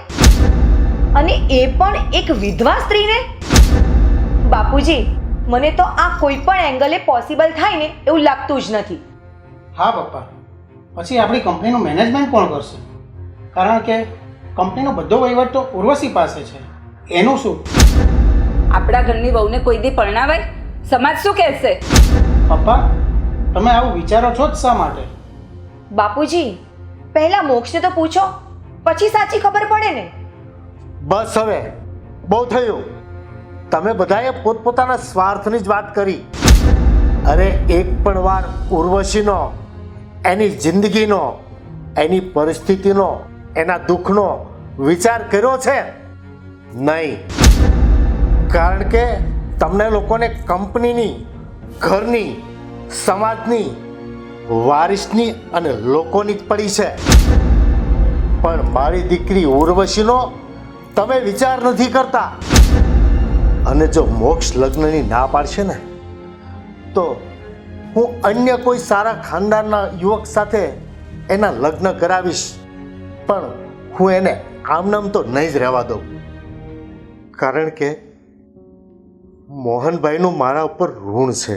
અને એ પણ એક વિધવા સ્ત્રીને? બાપુજી, મને તો આ કોઈ પણ એંગલે પોસિબલ થાય ને એવું લાગતું જ નથી. હા પપ્પા, પછી આપણી કંપનીનું મેનેજમેન્ટ કોણ કરશે? કારણ કે કંપનીનો બધો વહીવટ તો ઉર્વશી પાસે છે, એનું શું? આપણા ઘરની વહુને કોઈ દી પરણાવાય? સમાજ શું કહેશે? પપ્પા, તમે આવું વિચારો છો જ શા માટે? બાપુજી, પહેલા મોક્ષને તો પૂછો, પછી સાચી ખબર પડે ને. બસ હવે બહુ થયું. તમે બધાએ પોતપોતાના સ્વાર્થની જ વાત કરી. અરે એક પણ વાર ઉર્વશીનો, એની જિંદગીનો, એની પરિસ્થિતિનો, એના દુઃખનો વિચાર કર્યો છે? નહીં. કારણ કે તમને લોકોને કંપનીની, ઘરની, સમાજની, વારિસની અને લોકોની જ પડી છે. પણ મારી દીકરી ઉર્વશીનો તમે વિચાર નથી કરતા. અને જો મોક્ષ લગ્નની ના પાડશે ને તો હું અન્ય કોઈ સારા ખાનદાનના યુવક સાથે એના લગ્ન કરાવીશ. પણ હું એને આમનામ તો નહીં જ રહેવા દઉં. કારણ કે મોહનભાઈનું મારા ઉપર ઋણ છે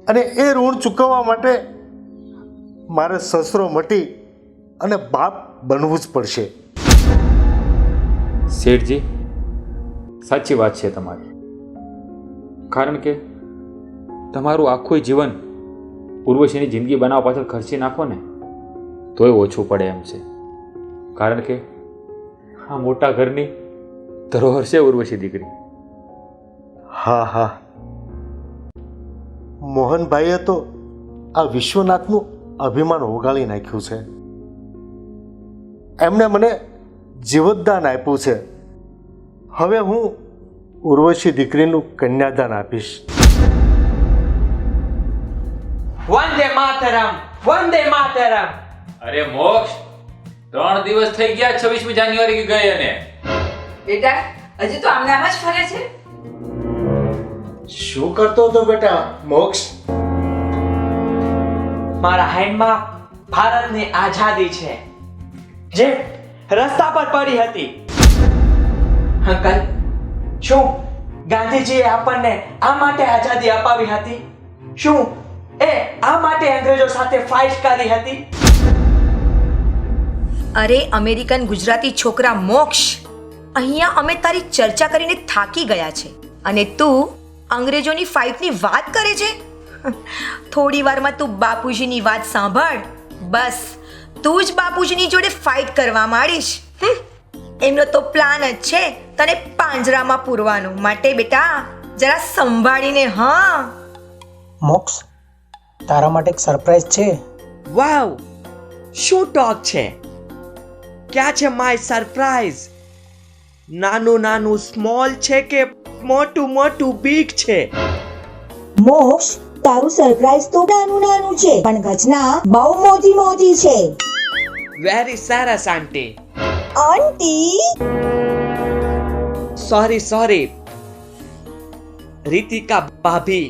અને એ ઋણ ચૂકવવા માટે મારે સસરો મટી અને બાપ બનવું જ પડશે. શેઠજી, સાચી વાત છે તમારી. કારણ કે તમારું આખું જીવન ઉર્વશીની જિંદગી બનાવવા પાછળ ખર્ચી નાખો ને તોય ઓછું પડે એમ છે. કારણ કે આ મોટા ઘરની ધરોહર છે ઉર્વશી દીકરી. હા હા, મોહનભાઈએ તો આ વિશ્વનાથનું અભિમાન ઓગાળી નાખ્યું છે. એમણે મને જીવતદાન આપ્યું છે. હવે હું ઉર્વશી દીકરીનું કન્યાદાન આપીશ. વંદે માતરમ, વંદે માતરમ. અરે મોક્ષ, 3 દિવસ થઈ ગયા 26મી જાન્યુઆરી ગઈ અને બેટા હજી તો આમને આમ જ ફરે છે. શું કરતો હતો બેટા મોક્ષ? મારા હાઈનમાં ભારતની આઝાદી છે જે રસ્તા પર પડી હતી. અંકલ, શું ગાંધીજીએ આપણને આ માટે આઝાદી અપાવી હતી? શું એ આ માટે અંગ્રેજો સાથે ફાઇટ કરી હતી? અરે અમેરિકન ગુજરાતી છોકરા મોક્ષ, અહીંયા અમે તારી ચર્ચા કરીને થાકી ગયા છે અને તું અંગ્રેજોની ફાઇટની વાત કરે છે. થોડી વારમાં તું બાપુજીની વાત સાંભળ. બસ તું જ બાપુજીની જોડે ફાઇટ કરવા માંડીશ. એમનો તો પ્લાન જ છે તને પાંજરામાં પૂરવાનો. માટે બેટા જરા સંભાળીને. હા મોક્ષ, તારા માટે એક સરપ્રાઈઝ છે. વાવ, શું ટોક છે? ક્યાં છે માય સરપ્રાઈઝ? નાનું નાનું સ્મોલ છે કે મોટું મોટું બિગ છે? મોક્ષ, તારું સરપ્રાઈઝ તો નાનું નાનું છે પણ ઘટના બહુ મોટી મોટી છે. વેરી સરસ આંટી. આંટી? સોરી, રીતિકા ભાભી.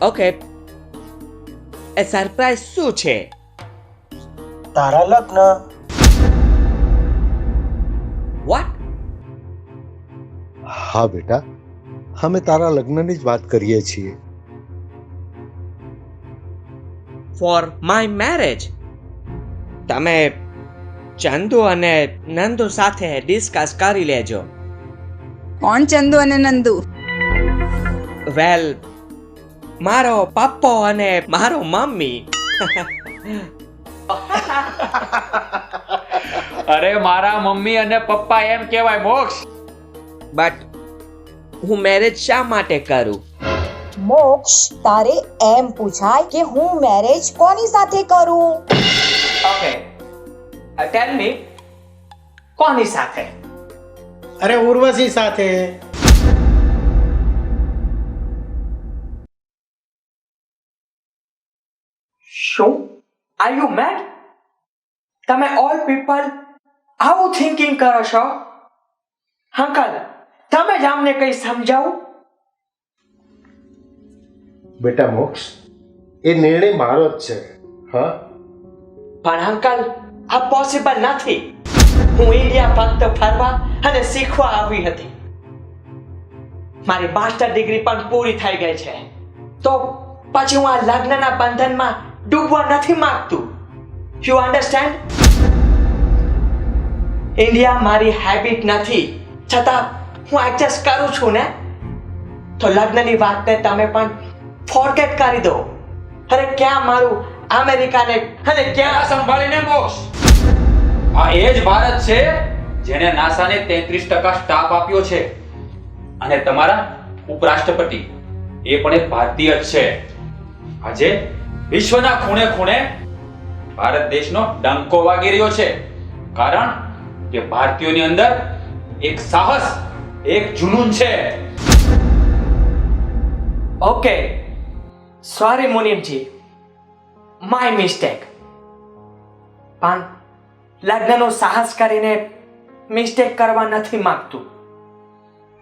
ઓકે, એ સરપ્રાઈઝ શું છે? તારા લગ્ન. વોટ? હા બેટા, અમે તારા લગ્નની જ વાત કરીએ છીએ. For my marriage. તમે ચંદુ અને નંદુ સાથે ડિસ્કસ કરી લેજો. કોણ ચંદુ અને નંદુ? વેલ, મારો પપ્પો અને મારો મમ્મી. અરે મારા મમ્મી અને પપ્પા એમ કહેવાય મોક્ષ. બટ હું મેરેજ શા માટે કરું? મોક્ષ, તારે એમ પૂછાય કે હું મેરેજ કોની સાથે કરું? ઓકે, ટેલ મી, કોની સાથે? અરે ઉર્વશી સાથે. શું? આર યુ મેડ? તમે ઓલ પીપલ આવું થિંકિંગ કરો છો? અંકલ, તમે જ અમને કંઈ સમજાવો. બેટા મોક્ષ, એ નિર્ણય મારો જ છે. હા, પણ અંકલ, આ પોસિબલ નથી. હું ઇન્ડિયા ફક્ત ફરવા અને શીખવા આવી હતી. મારી માસ્ટર ડિગ્રી પણ પૂરી થઈ ગઈ છે. તો પછી હું આ લગ્નના બંધનમાં ડૂબવા નથી માંગતું. You understand? ઇન્ડિયા મારી હેબિટ નથી, છતાં હું એડજસ્ટ કરું છું ને. તો લગ્નની વાતને તમે પણ ફોરગેટ કરી દો. અરે ક્યાં મારું અમેરિકાને અને ક્યાં સંભાળીને બોસ. આ એ જ ભારત છે જેને નાસાને 33% સ્ટાફ આપ્યો છે અને તમારા ઉપરાષ્ટ્રપતિ એ પણ એક ભારતીય જ છે. આજે વિશ્વના ખૂણે ખૂણે ભારત દેશનો ડંકો વાગી રહ્યો છે, કારણ કે ભારતીયોની અંદર એક સાહસ, એક જુનૂન છે. ઓકે, સોરી મુનિમજી, માય મિસ્ટેક. પણ લગ્નનો સાહસ કરીને મિસ્ટેક કરવા નથી માંગતું.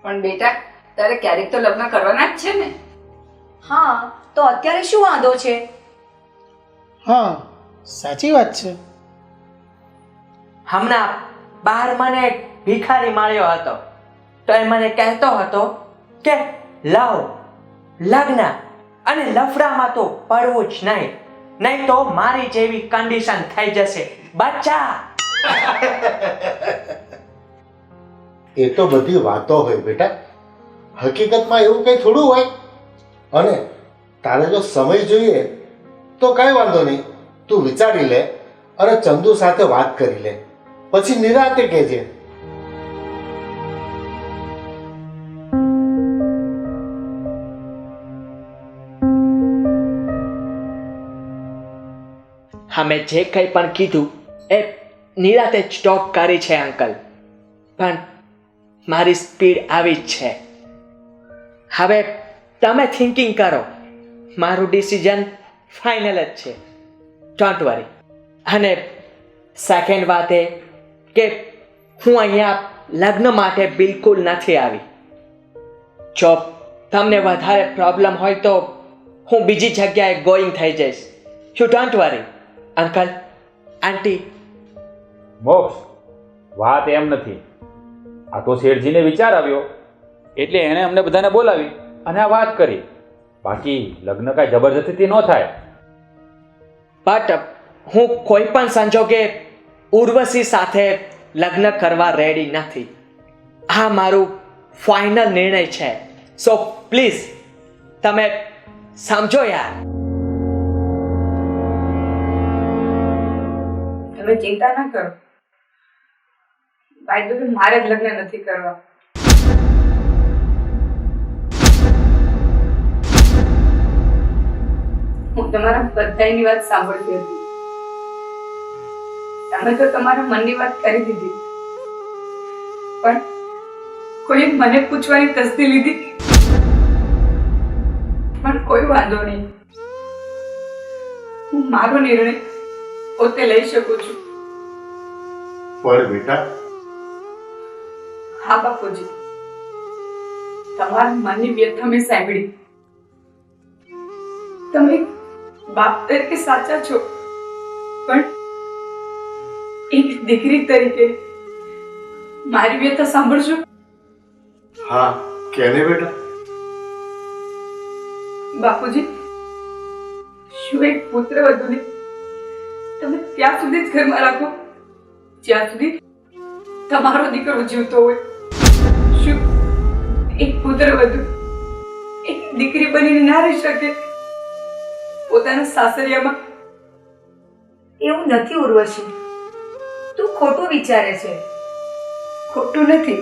પણ બેટા, તારે ક્યારેક તો લગ્ન કરવાના જ છે ને? હા, તો અત્યારે શું વાંધો છે? હા, સાચી વાત છે. હમણાં બહાર મને એક ભિખારી મળ્યો હતો, તો એ મને કહેતો હતો કે લગ્ન અને લફડામાં તો પડવું જ નહીં તો મારી જેવી કન્ડિશન થઈ જશે બચ્ચા. એ તો બધી વાતો હોય બેટા, હકીકતમાં એવું કંઈ થોડું હોય. અને તારે જો સમય જોઈએ તો કાંઈ વાંધો નહીં, તું વિચારી લે અને ચંદુ સાથે વાત કરી લે, પછી નિરાંતે કહેજે. અમે જે કંઈ પણ કીધું એ નિરાતે જ સ્ટોપ કરી છે અંકલ, પણ મારી સ્પીડ આવી જ છે. હવે તમે થિંકિંગ કરો, મારું ડિસિઝન ફાઇનલ જ છે, ડોન્ટ વરી. અને સેકન્ડ વાત એ કે હું અહીંયા લગ્ન માટે બિલકુલ નથી આવી. જો તમને વધારે પ્રોબ્લેમ હોય તો હું બીજી જગ્યાએ ગોઈંગ થઈ જઈશ. યુ ડોન્ટ વરી અંકલ, આંટી. મોક્ષ, વાત એમ નથી. આ તો શેઠજીને વિચાર આવ્યો એટલે એણે અમને બધાને બોલાવી અને આ વાત કરી. બાકી લગ્ન કાંઈ જબરજસ્તીથી ન થાય. બટ હું કોઈ પણ સંજોગે ઉર્વશી સાથે લગ્ન કરવા રેડી નથી. આ મારું ફાઇનલ નિર્ણય છે. સો પ્લીઝ તમે સમજો યાર. તમે ચિંતા ના કરો. બાય ધ વે, મારે જ લગ્ન નથી કરવા. હું તમારા બધાની વાત સાંભળતી હતી. તમે તો તમારા મનની વાત કરી દીધી, પણ કોઈ મને પૂછવાની તસ્દી લીધી. પણ કોઈ વાંધો નહીં, હું મારો નિર્ણય પોતે લઈ શકું છું. પણ બેટા, હા બાપુજી, તમારા મનની વ્યથા મેં સાંભળી. તમે બાપ તરીકે સાચા છો, પણ એક દીકરી તરીકે મારી વ્યથા સાંભળજો. હા, કેને બેટા? બાપુજી, શું એક પુત્ર વધુને તમે ત્યાં સુધી જ ઘરમાં રાખો જ્યાં સુધી તમારો દીકરો જીવતો હોય? શું એક પુત્ર વધુ એક દીકરી બનીને ના રહી શકે પોતાના સાસરિયામાં? એવું નથી ઉર્વશી, તું ખોટું વિચારે છે. ખોટું નથી,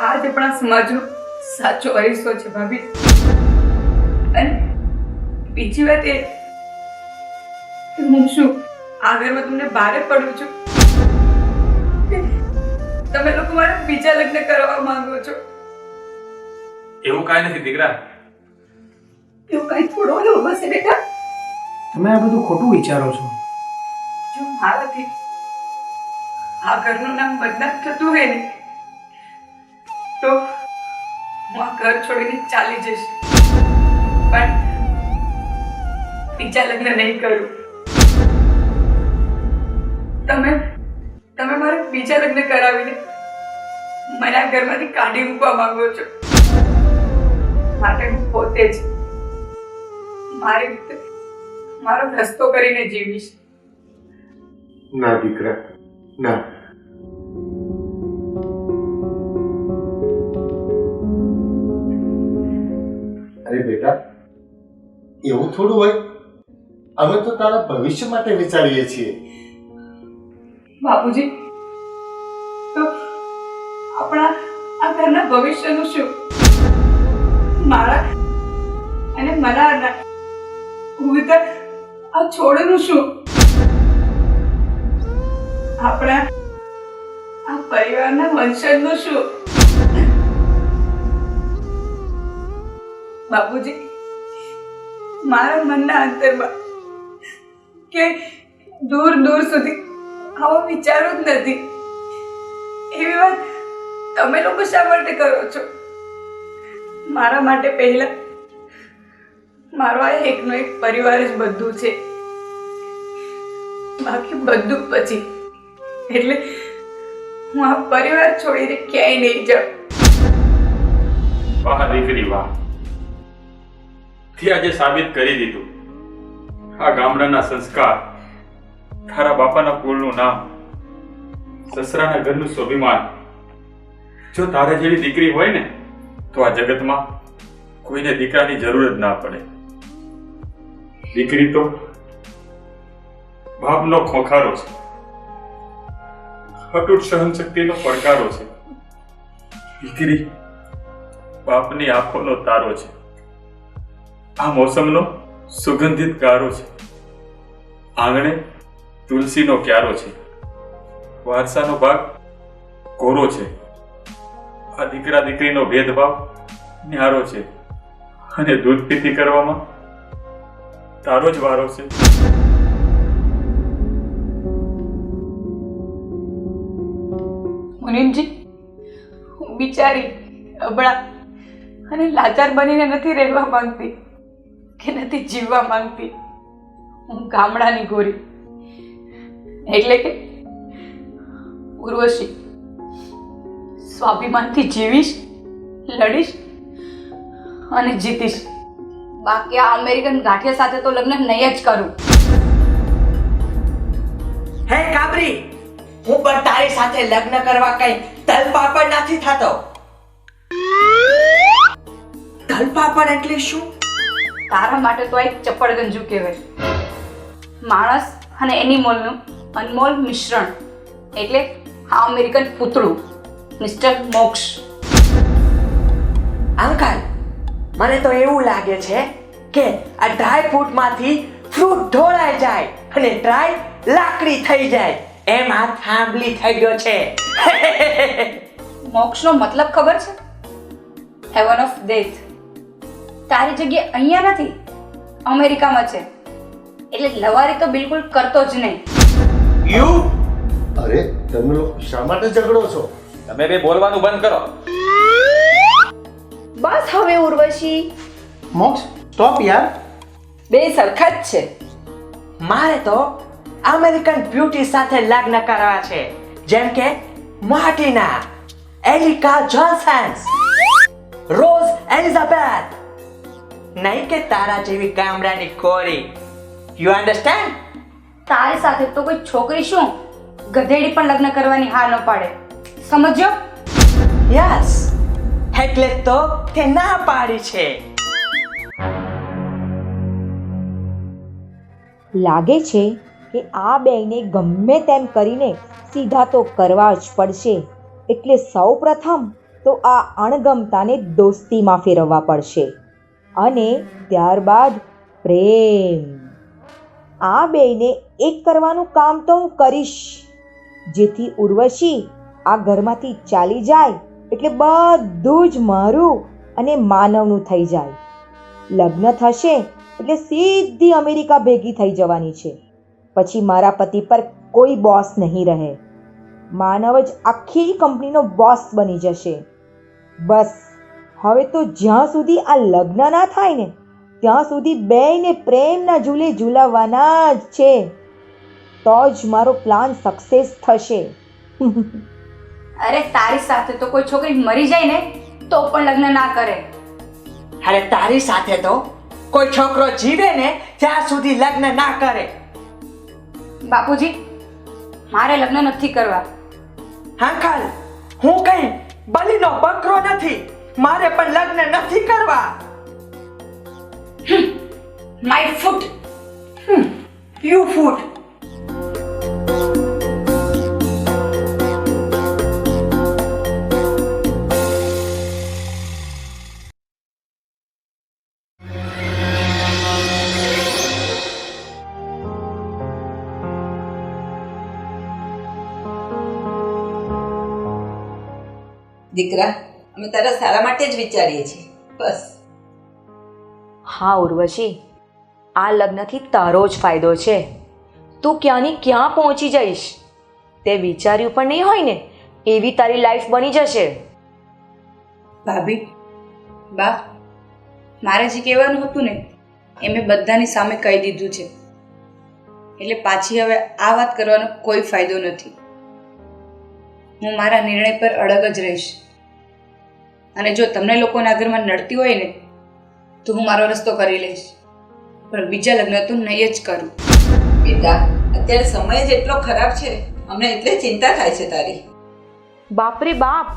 આ જ આપણા સમાજનો સાચો અરીસો છે ભાભી. અને બીજી વાત એ કે હું શું આ ઘરમાં તમને ભારે પડું છું? તમે લોકો મારા બીજા લગ્ન કરવા માંગો છો? એવું કાંઈ નથી દીકરા. એવું કઈ થોડો એવું હશે બેટા? તમે આ બધું ખોટું વિચારો છો. જો મારાથી આ ઘરનું નામ બદનામ થતું હોય ને તો હું આ ઘર છોડીને ચાલી જઈશ, પણ બીજા લગ્ન નહીં કરું. તમે મારે બીજા લગ્ન કરાવીને મને આ ઘરમાંથી કાઢી મૂકવા માંગો છો. માટે હું પોતે જ મારી રીતે મારો રસ્તો કરીને જીવીશ. ના દીકરા, ના, અરે બેટા, એવું થોડું હોય. અમે તો તારા ભવિષ્ય માટે વિચારીએ છીએ. બાપુજી, તો આપણા આ ઘરના ભવિષ્યનું શું? મારા અને મારા ઉગતા આ છોડનું શું? આપણા આ પરિવારના વંશજનું શું? બાપુજી, મારા મનના અંતરમાં કે દૂર દૂર સુધી આવો વિચારો જ નથી. એવી વાત તમે લોકો શા માટે કરો છો? મારા માટે પહેલા મારો આ એકનો એક પરિવાર જ બધું છે, બાકી બધું પછી. એટલે હું આ પરિવાર છોડીને ક્યાંય નહીં જાઉં. વાહ દીકરી વાહ, થી આજે સાબિત કરી દીધું આ ગામડાના સંસ્કાર, તારા બાપાના કુળનું નામ, સસરાના ઘરનું સ્વાભિમાન. જો તારા જેવી દીકરી હોય ને તો આ જગતમાં કોઈને દીકરાની જરૂર જ ના પડે. દીકરી તો બાપનો ખોખારો છે, અતૂટ સહનશક્તિનો પડકારો છે. દીકરી બાપની આંખોનો તારો છે, આ મોસમનો સુગંધિત ગારો છે, આંગણે તુલસીનો ક્યારો છે, વારસાનો ભાગ કોરો છે. આ દીકરા દીકરીનો ભેદભાવ ન્યારો છે, અને દૂધ પીતી કરવામાં તારો જ વારો છે. મુનિમજી, હું બિચારી અબળા અને લાચાર બનીને નથી રહેવા માંગતી કે નથી જીવવા માંગતી. હું ગામડાની ગોરી, એટલે કે ઉર્વશી. સ્વાભિમાનથી જીવીશ, લડીશ અને જીતીશ. બાકી આ અમેરિકન ગાંઠિયા સાથે તો લગ્ન નહીં જ કરું. હે કાબરી, હું પણ તારી સાથે લગ્ન કરવા કઈ તલપાપડ નથી થતો. તલપાપડ એટલે શું? તારા માટે તો એક ચપળગંજુ કહેવાય. માણસ અને એનિમલનું અનમોલ મિશ્રણ, એટલે આ અમેરિકન પૂતળું, મિસ્ટર મોક્ષ. અંકલ, મને તો એવું લાગે છે કે આ ડ્રાય ફ્રૂટ માંથી ફ્રૂટ ઢોળાઈ જાય અને ડ્રાય લાકડી થઈ જાય. એમ આ થાંભલી થઈ ગયો છે. મોક્ષનો મતલબ ખબર છે? Heaven of death. તારી જગ્યા અહીંયા નથી, અમેરિકામાં છે. એટલે લવારી તો બિલકુલ કરતો જ નહીં. યુ અરે તમે લોકો શા માટે ઝઘડો છો? તમે બે બોલવાનું બંધ કરો. બસ હવે ઉર્વશી. મોક્ષ, સ્ટોપ યાર. બે સરખા જ છે. મારે તો અમેરિકન બ્યુટી સાથે લગ્ન કરવા છે, જેમ કે માર્ટિના, એલિકા જોન્સન, રોઝ એલિઝાબેથ. નહીં કે તારા જેવી ગામડાની કોરી. You understand? તારી સાથે તો કોઈ છોકરી શું ગધેડી પણ લગ્ન કરવાની હા ન પાડે, સમજ્યો? યસ, એટલે તો તે ના પાડી છે. લાગે છે કે આ બેયને ગમે તેમ કરીને સીધા તો કરવા જ પડશે. એટલે સૌ પ્રથમ તો આ અણગમતાને દોસ્તીમાં ફેરવવા પડશે અને ત્યારબાદ પ્રેમ. આ બેયને એક કરવાનું કામ તો હું કરીશ, જેથી ઉર્વશી આ ઘરમાંથી ચાલી જાય એટલે બધું જ મારું અને માનવનું થઈ જાય. લગ્ન થશે એટલે સીધી અમેરિકા ભેગી થઈ જવાની છે. પછી મારા પતિ પર કોઈ બોસ નહીં રહે. માનવ જ આખી કંપનીનો બોસ બની જશે. બસ હવે તો જ્યાં સુધી આ લગ્ન ના થાય ને ત્યાં સુધી બેયને પ્રેમના ઝૂલે ઝૂલાવવાના જ છે. તો જ મારો પ્લાન સક્સેસ થશે. અરે તારી સાથે તો કોઈ છોકરી મરી જાય ને તો પણ લગ્ન ના કરે. અરે તારી સાથે તો કોઈ છોકરો જીવે ને ત્યાં સુધી લગ્ન ના કરે. બાપુજી, મારે લગ્ન નથી કરવા. અંકલ, હું કઈ બલીનો બકરો નથી. મારે પણ લગ્ન નથી કરવા. My foot. યુ ફૂટ. દીકરા, અમે તારા સારા માટે જ વિચારીએ છીએ, બસ. હા ઉર્વશી, આ લગ્નથી તારો જ ફાયદો છે. તું ક્યાંની ક્યાં પહોંચી જઈશ તે વિચાર્યું પણ નહીં હોય ને એવી તારી લાઈફ બની જશે. ભાભી, બા, મારે જે કહેવાનું હતું ને એ મેં બધાની સામે કહી દીધું છે, એટલે પાછી હવે આ વાત કરવાનો કોઈ ફાયદો નથી. હું મારા નિર્ણય પર અડગ જ રહીશ, અને જો તમને લોકોના ઘરમાં નડતી હોય ને તો હું મારો રસ્તો કરી લઈશ, પણ બીજા લગ્ન તો નહીં જ કરું. બેટા, અત્યારે સમય જ એટલો ખરાબ છે, અમને એટલે ચિંતા થાય છે તારી. બાપરે બાપ,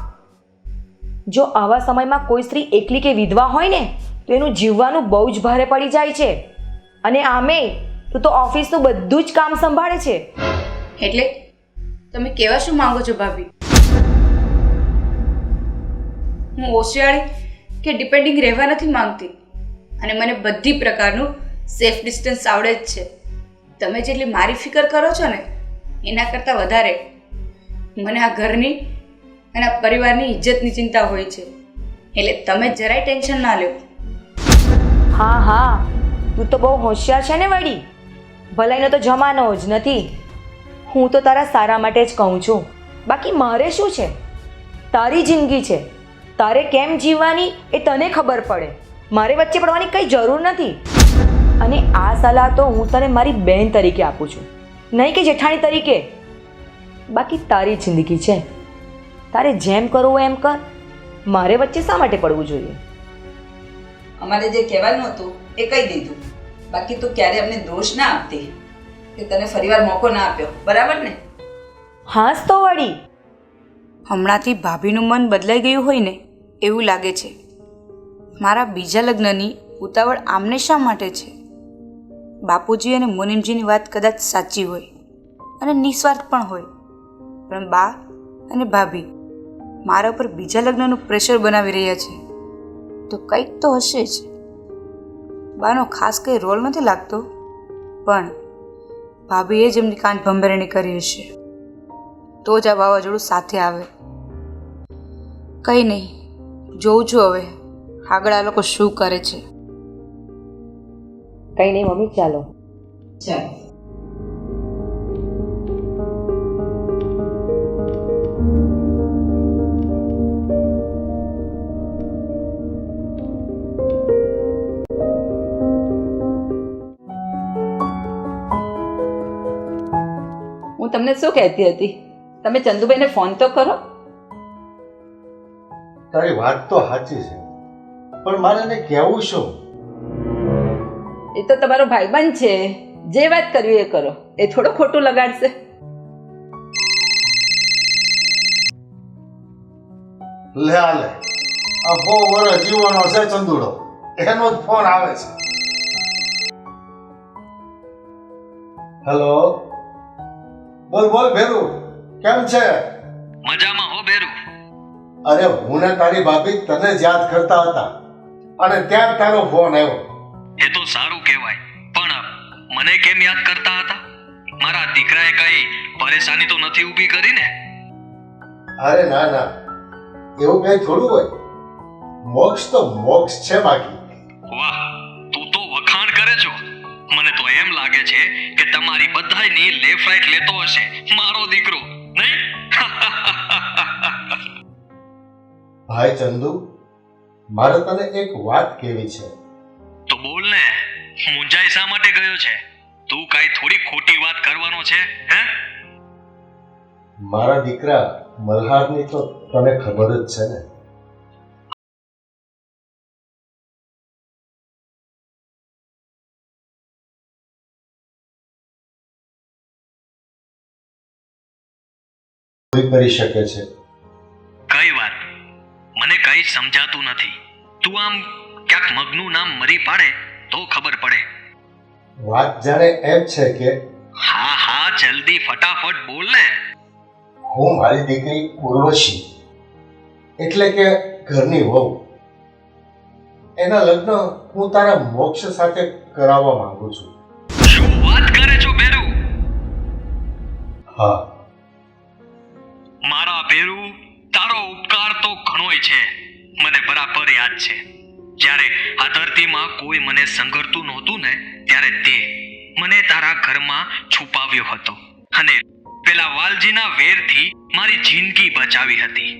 જો આવા સમયમાં કોઈ સ્ત્રી એકલી કે વિધવા હોય ને તો એનું જીવવાનું બહુ જ ભારે પડી જાય છે. અને આમે તું તો ઓફિસનું બધું જ કામ સંભાળે છે. એટલે તમે કેવા શું માંગો છો ભાભી? હું ઓશિયાળી કે ડિપેન્ડિંગ રહેવા નથી માંગતી, અને મને બધી પ્રકારનું સેફ ડિસ્ટન્સ આવડે જ છે. તમે જેટલી મારી ફિકર કરો છો ને એના કરતાં વધારે મને આ ઘરની અને આ પરિવારની ઇજ્જતની ચિંતા હોય છે, એટલે તમે જરાય ટેન્શન ના લો. હા હા, તું તો બહુ હોશિયાર છે ને વળી. ભલાઈનો તો જમાનો જ નથી. હું તો તારા સારા માટે જ કહું છું, બાકી મારે શું છે? તારી જિંદગી છે, તારે કેમ જીવવાની એ તને ખબર પડે. મારે વચ્ચે પડવાની કંઈ જરૂર નથી. અને આ સલાહ તો હું તને મારી બહેન તરીકે આપું છું, નહીં કે જેઠાણી તરીકે. બાકી તારી જિંદગી છે, તારે જેમ કરવું એમ કર. મારે વચ્ચે શા માટે પડવું જોઈએ? અમારે જે કહેવાનું હતું એ કહી દીધું, બાકી તું ક્યારે અમને દોષ ના આપતી કે તને ફરીવાર મોકો ના આપ્યો, બરાબર ને? હા તો વળી. હમણાંથી ભાભીનું મન બદલાઈ ગયું હોય ને એવું લાગે છે. મારા બીજા લગ્નની ઉતાવળ આમને શા માટે છે? બાપુજી અને મુનિમજીની વાત કદાચ સાચી હોય અને નિસ્વાર્થ પણ હોય, પણ બા અને ભાભી મારા ઉપર બીજા લગ્નનું પ્રેશર બનાવી રહ્યા છે, તો કંઈક તો હશે જ. બાનો ખાસ કંઈ રોલ નથી લાગતો, પણ ભાભીએ જ એમની કાન ભંભેરણી કરી હશે, તો જ આ વાવાઝોડું સાથે આવે. કંઈ નહીં, જોઉં છું હવે આગળ આ લોકો શું કરે છે. કંઈ નહીં મમ્મી, ચાલો. ચાલો. હું તમને શું કહેતી હતી, તમે ચંદુભાઈને ફોન તો કરો. તારી વાત તો સાચી છે, પણ મારે એને કહેવું શું? એ તો તમારો ભાઈબંધ છે, જે વાત કરવી એ કરો, એ થોડો ખોટું લગાડશે. લે આ લે, આ બહુ વર્ષ જીવવાનો છે ચંદુડો, એનો જ ફોન આવે છે. હેલો, બોલ બોલ ભેરુ, કેમ છે? મજામાં હો ભેરુ. અરે હું ને તારી ભાભી તને જ યાદ કરતા હતા, અને ત્યાં તારો ફોન આવ્યો. એ તો સારું કહેવાય, પણ મને કેમ યાદ કરતા હતા? મારા દીકરાએ કઈ પરેશાની તો નથી ઊભી કરી ને? અરે ના ના, એવું કઈ થોડું હોય. મોક્ષ તો મોક્ષ છે બાકી. વાહ, તું તો વખાણ કરે છો. મને તો એમ લાગે છે કે તમારી બધાયની લેફ્ટ રાઈટ લેતો હશે મારો દીકરો, નહીં? ભાઈ ચંદુ, મારે તને એક વાત કહેવી છે. તો બોલ ને, મુંજાઈ શા માટે ગયો છે? તું કઈ થોડી ખોટી વાત કરવાનો છે, હે? મારા દીકરા મલ્હારની તો તને ખબર જ છે ને. કરી શકે છે. કઈ વાત? મને કઈ સમજાતું નથી. તું આમ ક્યાંક મગનું નામ મરી પાડે તો ખબર પડે. વાત જાણે એમ છે કે હા હા જલ્દી ફટાફટ બોલ ને. હું મારી દીકરી ઉર્વશી એટલે કે ઘરની વહુ એના લગ્ન હું તારા મોક્ષ સાથે કરાવવા માંગુ છું. શું વાત કરે છો બેરુ? હા. મારા બેરુ, તારો ઉપકાર તો ઘણોય છે, મને બરાબર યાદ છે. જ્યારે આ ધરતીમાં કોઈ મને સંઘરતું નહોતું ને ત્યારે તે મને તારા ઘરમાં છુપાવ્યો હતો અને પેલા વાલજીના વેરથી મારી જિંદગી બચાવી હતી.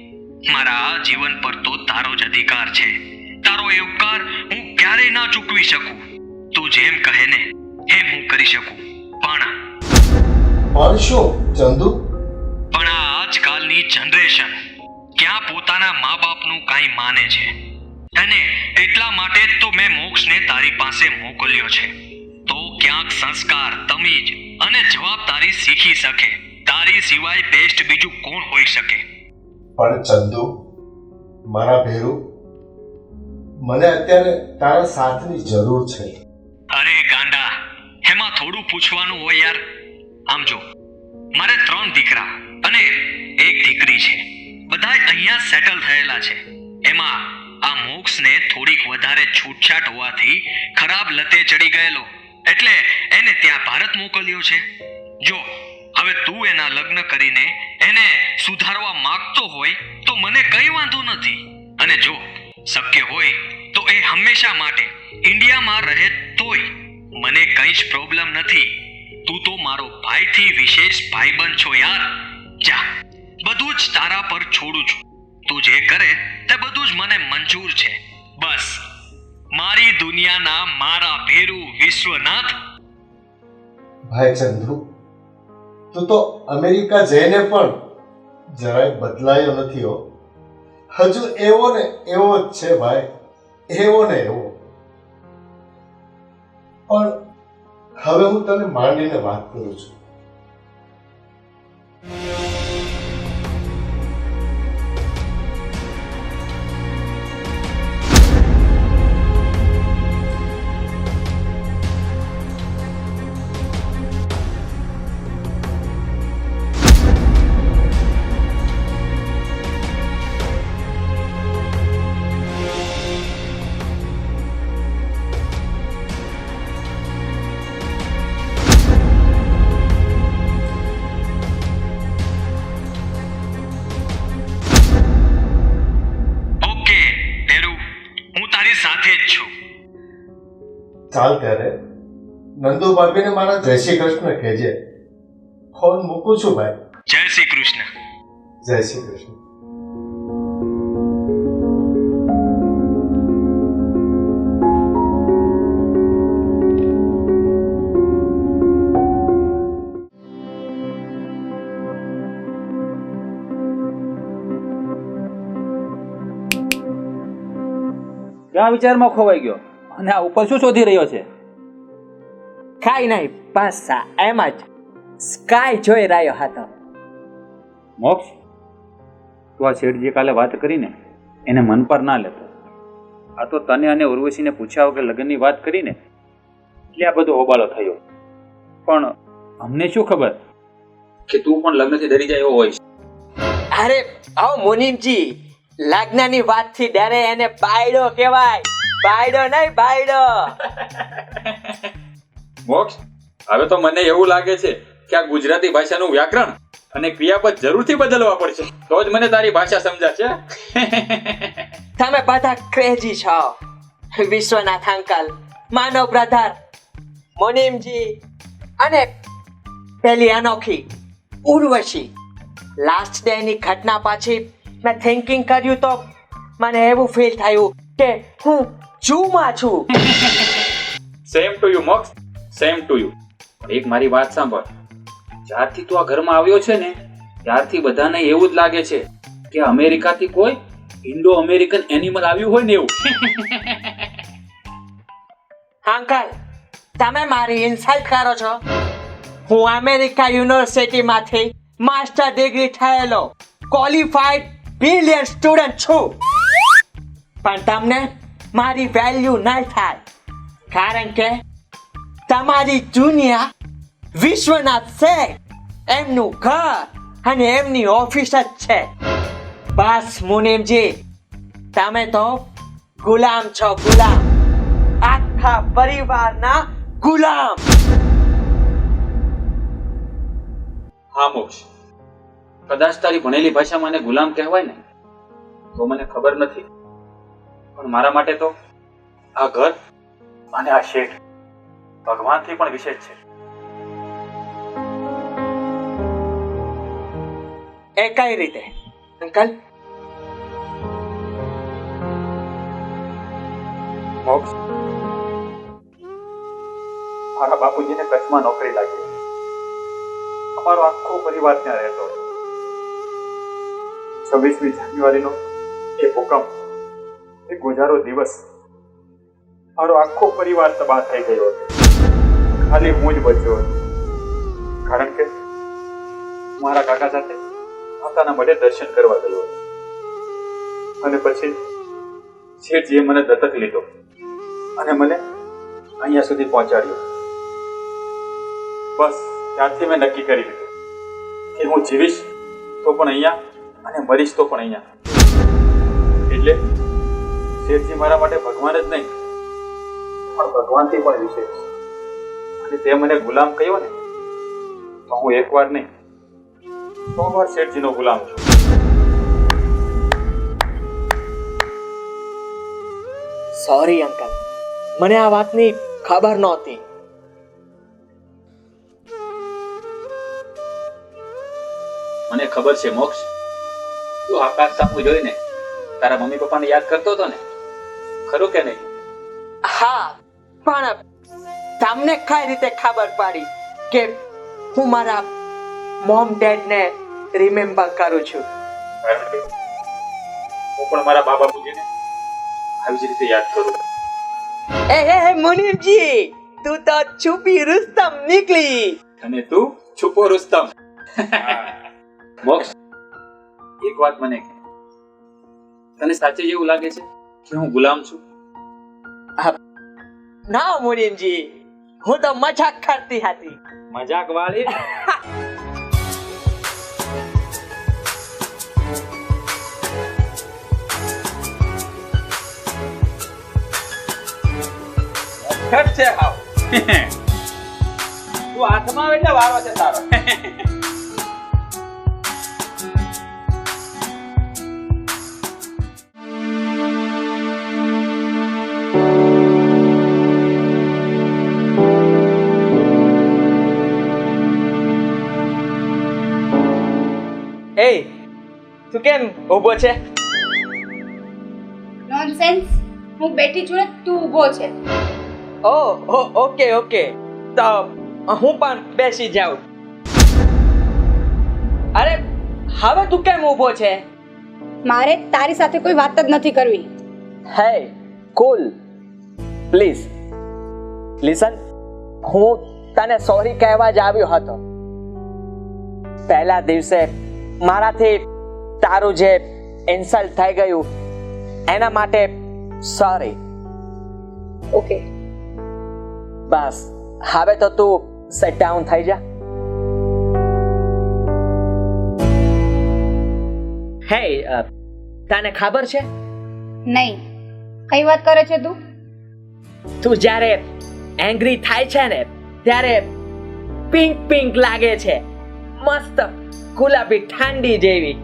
મારા આ જીવન પર તો તારો જ અધિકાર છે. તારો એ ઉપકાર હું ક્યારેય ના ચૂકવી શકું. તું જેમ કહે ને એમ હું કરી શકું. પણ શું ચંદુ? પણ આ આજકાલની જનરેશન ક્યાં પોતાના મા બાપનું કાંઈ માને છે, અને એટલા માટે જ તો મેં મોક્ષને તારી પાસે મોકલ્યો છે. તો ક્યાંક સંસ્કાર, તમીજ અને જવાબદારી શીખી શકે. તારી સિવાય બેસ્ટ બીજું કોણ હોઈ શકે? પણ ચંદુ, મારા ભેરુ, મને અત્યારે તારા સાથની જરૂર છે. અરે ગાંડા, એમાં થોડું પૂછવાનું હોય યાર. આમ જો, મારે 3 દીકરા અને 1 દીકરી છે. બધા અહીંયા સેટલ થયેલા છે. એમાં આ મોક્ષને થોડીક વધારે છૂટછાટ હોવાથી ખરાબ લતે ચડી ગયેલો, એટલે એને ત્યાં ભારત મોકલ્યો છે. જો હવે તું એના લગ્ન કરીને એને સુધારવા માંગતો હોય તો મને કઈ વાંધો નથી. અને જો શક્ય હોય તો એ હંમેશા માટે ઇન્ડિયામાં રહે તોય મને કઈ જ પ્રોબ્લેમ નથી. તું તો મારો ભાઈથી વિશેષ ભાઈબંધ છો યાર. જા, બધું જ તારા પર છોડું છું. તું જે કરે તે બધું જ મને મંજૂર છે. બસ મારી દુનિયાના મારા ભેરુ વિશ્વનાથ. ભાઈ ચંદુ, તું તો અમેરિકા જઈને પણ જરાય બદલાયો નથી હો. હજુ એવો ને એવો જ છે ભાઈ, એવો ને એવો. પણ હવે હું તને માંડીને વાત કરું છું. ચાલ ત્યારે નંદુ ભાભીને મારા જય શ્રી કૃષ્ણ કહેજે. ફોન મૂકું છું ભાઈ. જય શ્રી કૃષ્ણ. જય શ્રી કૃષ્ણ. ક્યાં વિચારમાં ખોવાઈ ગયો અને આ ઉપર શું શોધી રહ્યો છે? કાંઈ નહીં, બસ એમ જ સ્કાય જોઈ રહ્યો હતો. મોક્ષ, તું આ શેઠજી કાલે વાત કરીને એને મન પર ના લેતો. આ તો તને અને ઉર્વશીને પૂછ્યા વગર લગ્નની વાત કરીને એટલે આ બધો હોબાળો થયો. પણ અમને શું ખબર કે તું પણ લગ્નથી ડરી જાય એવો હોય. અરે આવો મુનિમજી, લગ્નની વાતથી ડરે એને બાયડો કહેવાય. બાયડો નહીં, બાયડો. મોક્ષ, હવે તો મને એવું લાગે છે કે આ ગુજરાતી ભાષાનું વ્યાકરણ અને ક્રિયાપદ જરૂરથી બદલવા પડશે, તો જ મને તારી ભાષા સમજાશે. તમે બધા ક્રેઝી છો. વિશ્વનાથ અંકલ, માનવ બ્રધર, મુનિમજી અને પેલી અનોખી ઉર્વશી. લાસ્ટ ડે ની ઘટના પછી મેં થિંકિંગ કર્યું તો મને એવું ફીલ થયું કે હું જૂમાં છું. સેમ ટુ યુ મોક્ષ, સેમ ટુ યુ. એક મારી વાત સાંભળ, જ્યારથી તું આ ઘરમાં આવ્યો છે ને ત્યારથી બધાને એવું જ લાગે છે કે અમેરિકાથી કોઈ ઇન્ડો અમેરિકન એનિમલ આવ્યું હોય ને એવું. અંકલ, તમે મારી ઇન્સલ્ટ કરો છો. હું અમેરિકા યુનિવર્સિટીમાંથી માસ્ટર ડિગ્રી થયેલો ક્વોલિફાઈડ બ્રિલિયન્ટ સ્ટુડન્ટ છું. પણ તમને મારી વેલ્યુ નહીં થાય, કારણ કે તમારી જુનિયા વિશ્વનાથ શેઠ એમનું ઘર અને એમની ઓફિસ જ છે. બસ મુનિમજી, તમે તો ગુલામ છો, ગુલામ, આખા પરિવારના ગુલામ. હા મોક્ષ, કદાચ તારી ભણેલી ભાષામાં મને ગુલામ કહેવાય ને તો મને ખબર નથી, પણ મારા માટે તો આ ઘર અને આ શેઠ ભગવાનથી પણ વિશેષ છે. એ કઈ રીતે અંકલ? મોક્ષ, મારા બાપુજીને કચ્છમાં નોકરી લાગી. અમારો આખો પરિવાર ત્યાં રહેતો હતો. 26મી જાન્યુઆરીનો એ ભૂકંપ, એ ગુજારો દિવસ, મારો આખો પરિવાર તબાહ થઈ ગયો હતો. ખાલી હું જ બચ્યો હતો, કારણ કે મારા કાકા સાથે માતાના મઢે દર્શન કરવા ગયો હતો. અને પછી શેઠજીએ મને દત્તક લીધો અને મને અહીંયા સુધી પહોંચાડ્યો. બસ ત્યારથી મેં નક્કી કરી લીધું કે હું જીવીશ તો પણ અહીંયા અને મરીશ તો પણ અહીંયા. એટલે શેઠજી મારા માટે ભગવાન જ નહીં પણ ભગવાનથી પણ વિશેષ. અને તે મને ગુલામ કહ્યો ને તો હું એકવાર નહીં 100 વાર શેઠજીનો ગુલામ છું. સોરી અંકલ, મને આ વાતની ખબર નહોતી. મને ખબર છે મોક્ષ, તું આકાશ સામું જોઈને તારા મમ્મી પપ્પાને યાદ કરતો હતો ને, ખરું કે નહીં? હા, પણ તમને કઈ રીતે ખબર પડી કે હું મારા મોમ ડેડ ને રિમેમ્બર કરું છું? કારણ કે હું પણ મારા બા બાપુજીને આવી જ રીતે યાદ કરું. એ મુનિમજી, તું તો છુપી રુસ્તમ નીકળી. અને તું છુપો રુસ્તમ. મોક્ષ, એક વાત મને કહે, તને સાચે એવું લાગે છે કે હું ગુલામ છું? ના મુનિમજી, હું તો મજાક કરતી હતી. મજાક વાળી? છે હાવ. તું હાથમાં આવે એટલે વારો છે તારો. એ તું કેમ ઊભો છે? નોનસેન્સ, હું બેઠી છું ને, તું ઊભો છે. ઓકે ઓકે, તો હું પણ બેસી જાઉં. અરે હવે તું કેમ ઊભો છે? મારે તારી સાથે કોઈ વાત જ નથી કરવી. હે કુલ, પ્લીઝ લિસન. હું તને સોરી કહેવા જ આવ્યો હતો. પહેલા દિવસે મારાથી તારું જે ઇન્સલ્ટ થઈ ગયું એના માટે સોરી. ઓકે, બસ હવે તો તું સેટ ડાઉન થઈ જા. હે, તને ખબર છે? નહીં, કઈ વાત કરે છે તું? તું જ્યારે એંગ્રી થાય છે ને ત્યારે પિંક પિંક લાગે છે, મસ્ત ગુલાબી ઠંડી જેવી.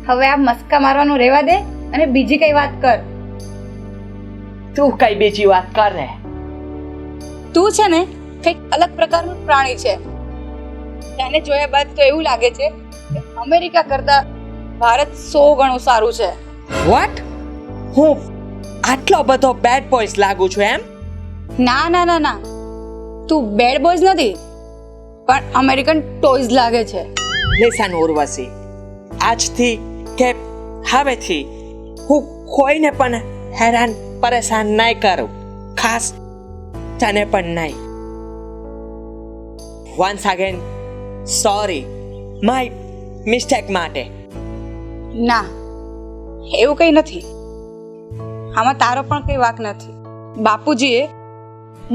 હવે આ મસ્કા મારવાનું રહેવા દે અને બીજી કઈ વાત કર. તું કઈ બીજી વાત કર ને. તું છે ને કંઈક અલગ પ્રકારનું પ્રાણી છે. તેને જોયા બાદ તો એવું લાગે છે કે અમેરિકા કરતા ભારત 100 ગણું સારું છે. વોટ? હું આટલો બધો બેડ બોયઝ લાગુ છું એમ? ના ના ના ના, તું બેડ બોયઝ નથી પણ અમેરિકન ટોયઝ લાગે છે. લિસન ઉર્વશી, આજથી કે હવેથી હું કોઈને પણ હેરાન પરેશાન નહીં કરું, ખાસ તને પણ નહીં. Once again sorry my mistake માટે. ના, એવું કંઈ નથી. આમાં તારો પણ કંઈ વાંક નથી. બાપુજીએ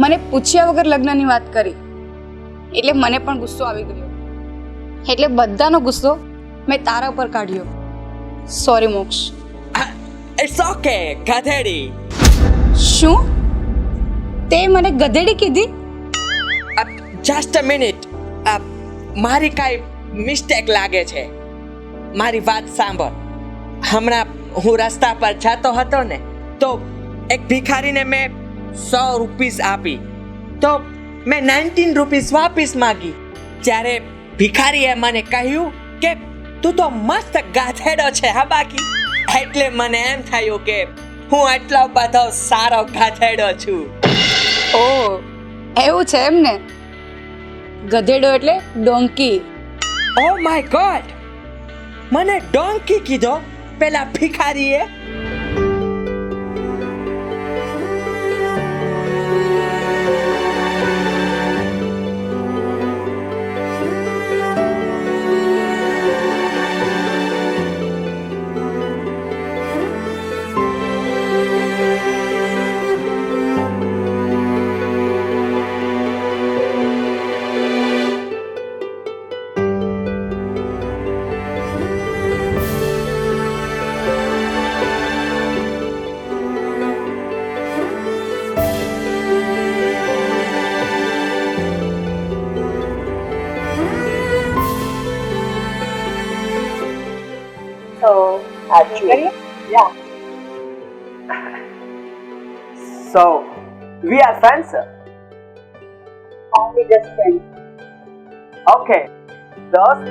મને પૂછ્યા વગર લગ્નની વાત કરી એટલે મને પણ ગુસ્સો આવી ગયો, એટલે બધાનો ગુસ્સો મેં તારા ઉપર કાઢ્યો. સોરી મોક્ષ. ઇટ્સ ઓકે ગધેડી. શું તે મને ગધેડી કીધી? જસ્ટ અ મિનિટ, મારી કાંઈ મિસ્ટેક લાગે છે. મારી વાત સાંભળ. હમણાં હું રસ્તા પર જતો હતો ને તો એક ભિખારીને મેં 100 રૂપીસ આપી, તો મેં 19 રૂપીસ વાપસ માગી. ત્યારે ભિખારીએ મને કહ્યું કે તું તો મસ્ત ગાધેડો છે હા બાકી. એટલે મને એમ થયું કે હું એટલો બધો સારો ગાધેડો છું. ઓ એવું છે એમ ને? ગધેડો એટલે ડોંકી. ઓ માય ગોડ, મને ડોંકી કીધો પેલા ભિખારીએ. Yeah. So, we are friends, sir? Only just friends. Okay. Dost?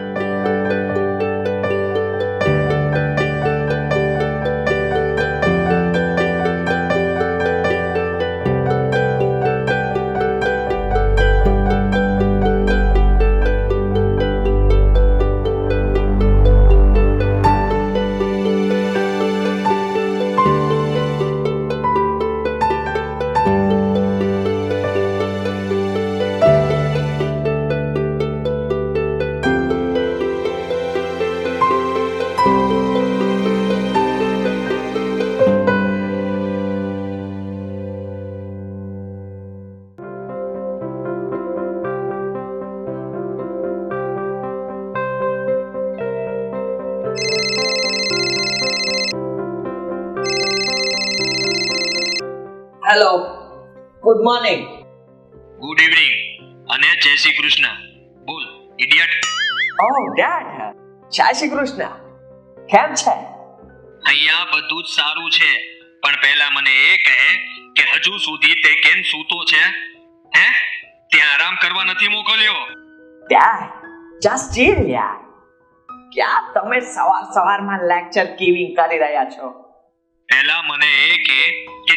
Hello, good morning. Good evening અને જય શ્રી કૃષ્ણ. બોલ ઇડિયટ. ઓ ડેડ, જય શ્રી કૃષ્ણ. કેમ છે? અહીંયા બધું જ સારું છે, પણ પહેલા મને એ કહે કે હજુ સુધી તે કેમ સૂતો છે? હે, ત્યાં આરામ કરવા નથી મોકલ્યો? ડેડ, જસ્ટ ચીલ યાર. ક્યાં તમે સવારમાં લેક્ચર ગિવિંગ કરી રહ્યા છો? પહેલા મને એ કે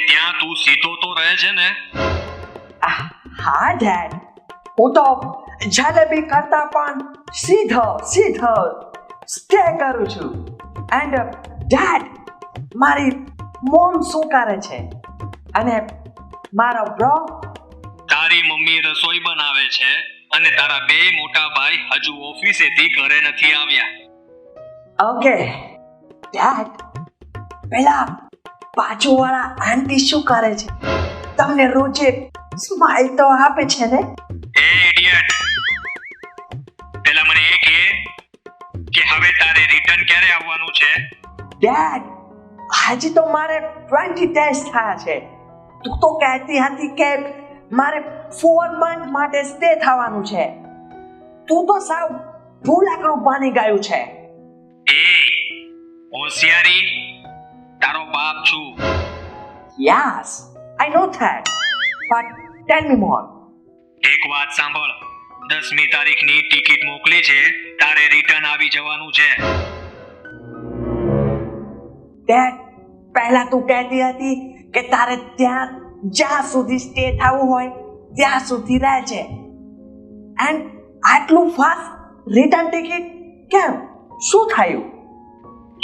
ત્યાં તું સીધો તો રહે છે ને? હા ડેડ, હું તો જલેબી કરતા પણ સીધો સ્ટે કરું છું. એન્ડ ડેડ, મારી મોમ શું કરે છે? અને મારો બ્રો? તારી મમ્મી રસોઈ બનાવે છે અને તારા બે મોટા ભાઈ હજુ ઓફિસેથી ઘરે નથી આવ્યા. ઓકે ડેડ, પેલા બાજુવાળા આંટી શું કરે છે? તમને રોજે સ્માઈલ તો આપે છે ને? એ ઇડિયટ, પેલા મને એ કે હવે તારે રિટર્ન ક્યારે આવવાનું છે? ડેડ, આજે તો મારે 20 ટેસ્ટ થયા છે. તું તો કહેતી હતી કે મારે 4 મંથ માટે સ્ટે થવાનું છે. તું તો સાવ ભૂલાકડું બની ગયું છે. એ હોશિયારી, તારો બાપ છું. Yes, I know that, but tell me more. એક વાત સાંભળ, 10મી તારીખની ટિકિટ મોકલી છે, તારે રિટર્ન આવી જવાનું છે. ડેડ, પહેલા તું કહેતી હતી કે તારે ત્યાં જ્યાં સુધી સ્ટે થવું હોય ત્યાં સુધી રહે છે. એન્ડ આટલું ફાસ્ટ રિટર્ન ટિકિટ કેમ? શું થયું?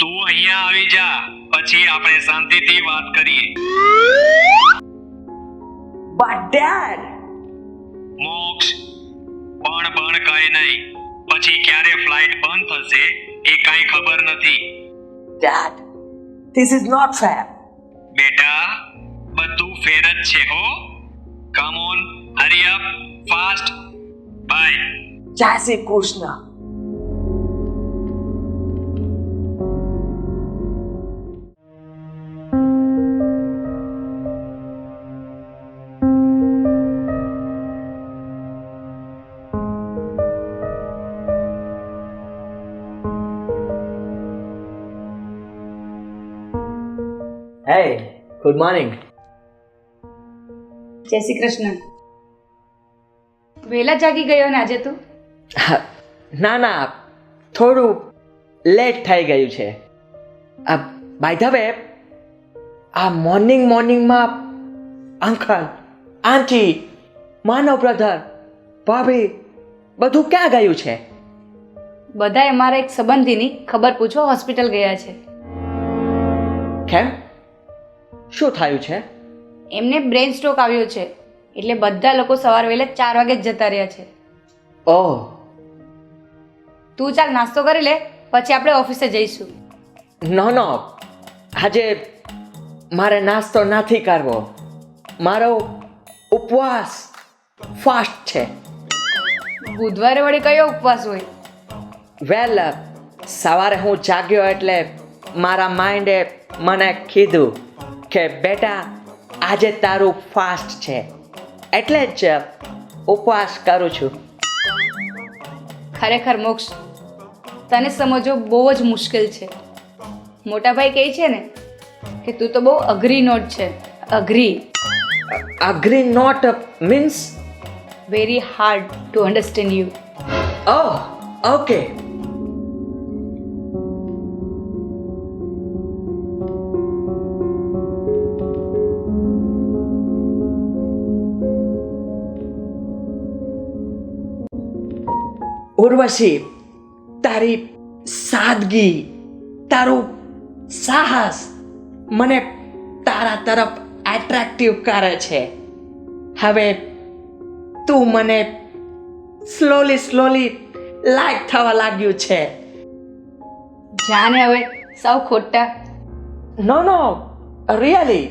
તું અહીંયા આવી જા, પછી આપણે શાંતિથી વાત કરીએ. બટ ડેડ, મોક્ષ, પણ કાંઈ નહીં. પછી ક્યારે ફ્લાઇટ બંધ થશે એ કાંઈ ખબર નથી. Dad, this is not fair. બેટા, બધું ફેર જ છે હો. Come on, hurry up, fast, bye. જય Shri Krishna. Hey, good morning. જય શ્રી કૃષ્ણ. વહેલા જાગી ગયો ને આજે તું? ના થોડું લેટ થઈ ગયું છે. બાય ધ વે, આ મોર્નિંગમાં અંકલ, આંટી, માનો બ્રધર, ભાભી બધું ક્યાં ગયું છે? બધાએ અમારા એક સંબંધીની ખબર પૂછવા હોસ્પિટલ ગયા છે. કેમ? શું થયું છે? એમને બ્રેન સ્ટ્રોક આવ્યો છે, એટલે બધા લોકો સવાર વહેલે 4 વાગે જ જતા રહ્યા છે. ઓહ. તું ચાલ નાસ્તો કરી લે, પછી આપણે ઓફિસે જઈશું. નો, આજે મારે નાસ્તો નથી કરવો. મારો ઉપવાસ ફાસ્ટ છે. બુધવારે વળી કયો ઉપવાસ હોય? વેલ, સવારે હું જાગ્યો એટલે મારા માઇન્ડે મને કીધું કે બેટા આજે તારું ફાસ્ટ છે, એટલે જ ઉપવાસ કરું છું. ખરેખર મોક્ષ, તને સમજવું બહુ જ મુશ્કેલ છે. મોટાભાઈ કહે છે ને કે તું તો બહુ અઘરી નોટ છે. અઘરી note means very hard to understand you. Oh, okay. Urvashi, તારી સાદગી, તારું સાહસ મને તારા તરફ એટ્રેક્ટિવ કરે છે. હવે તું મને સ્લોલી લાઈક થવા લાગ્યું છે. જાને હવે સૌ ખોટા. નો, રિયલી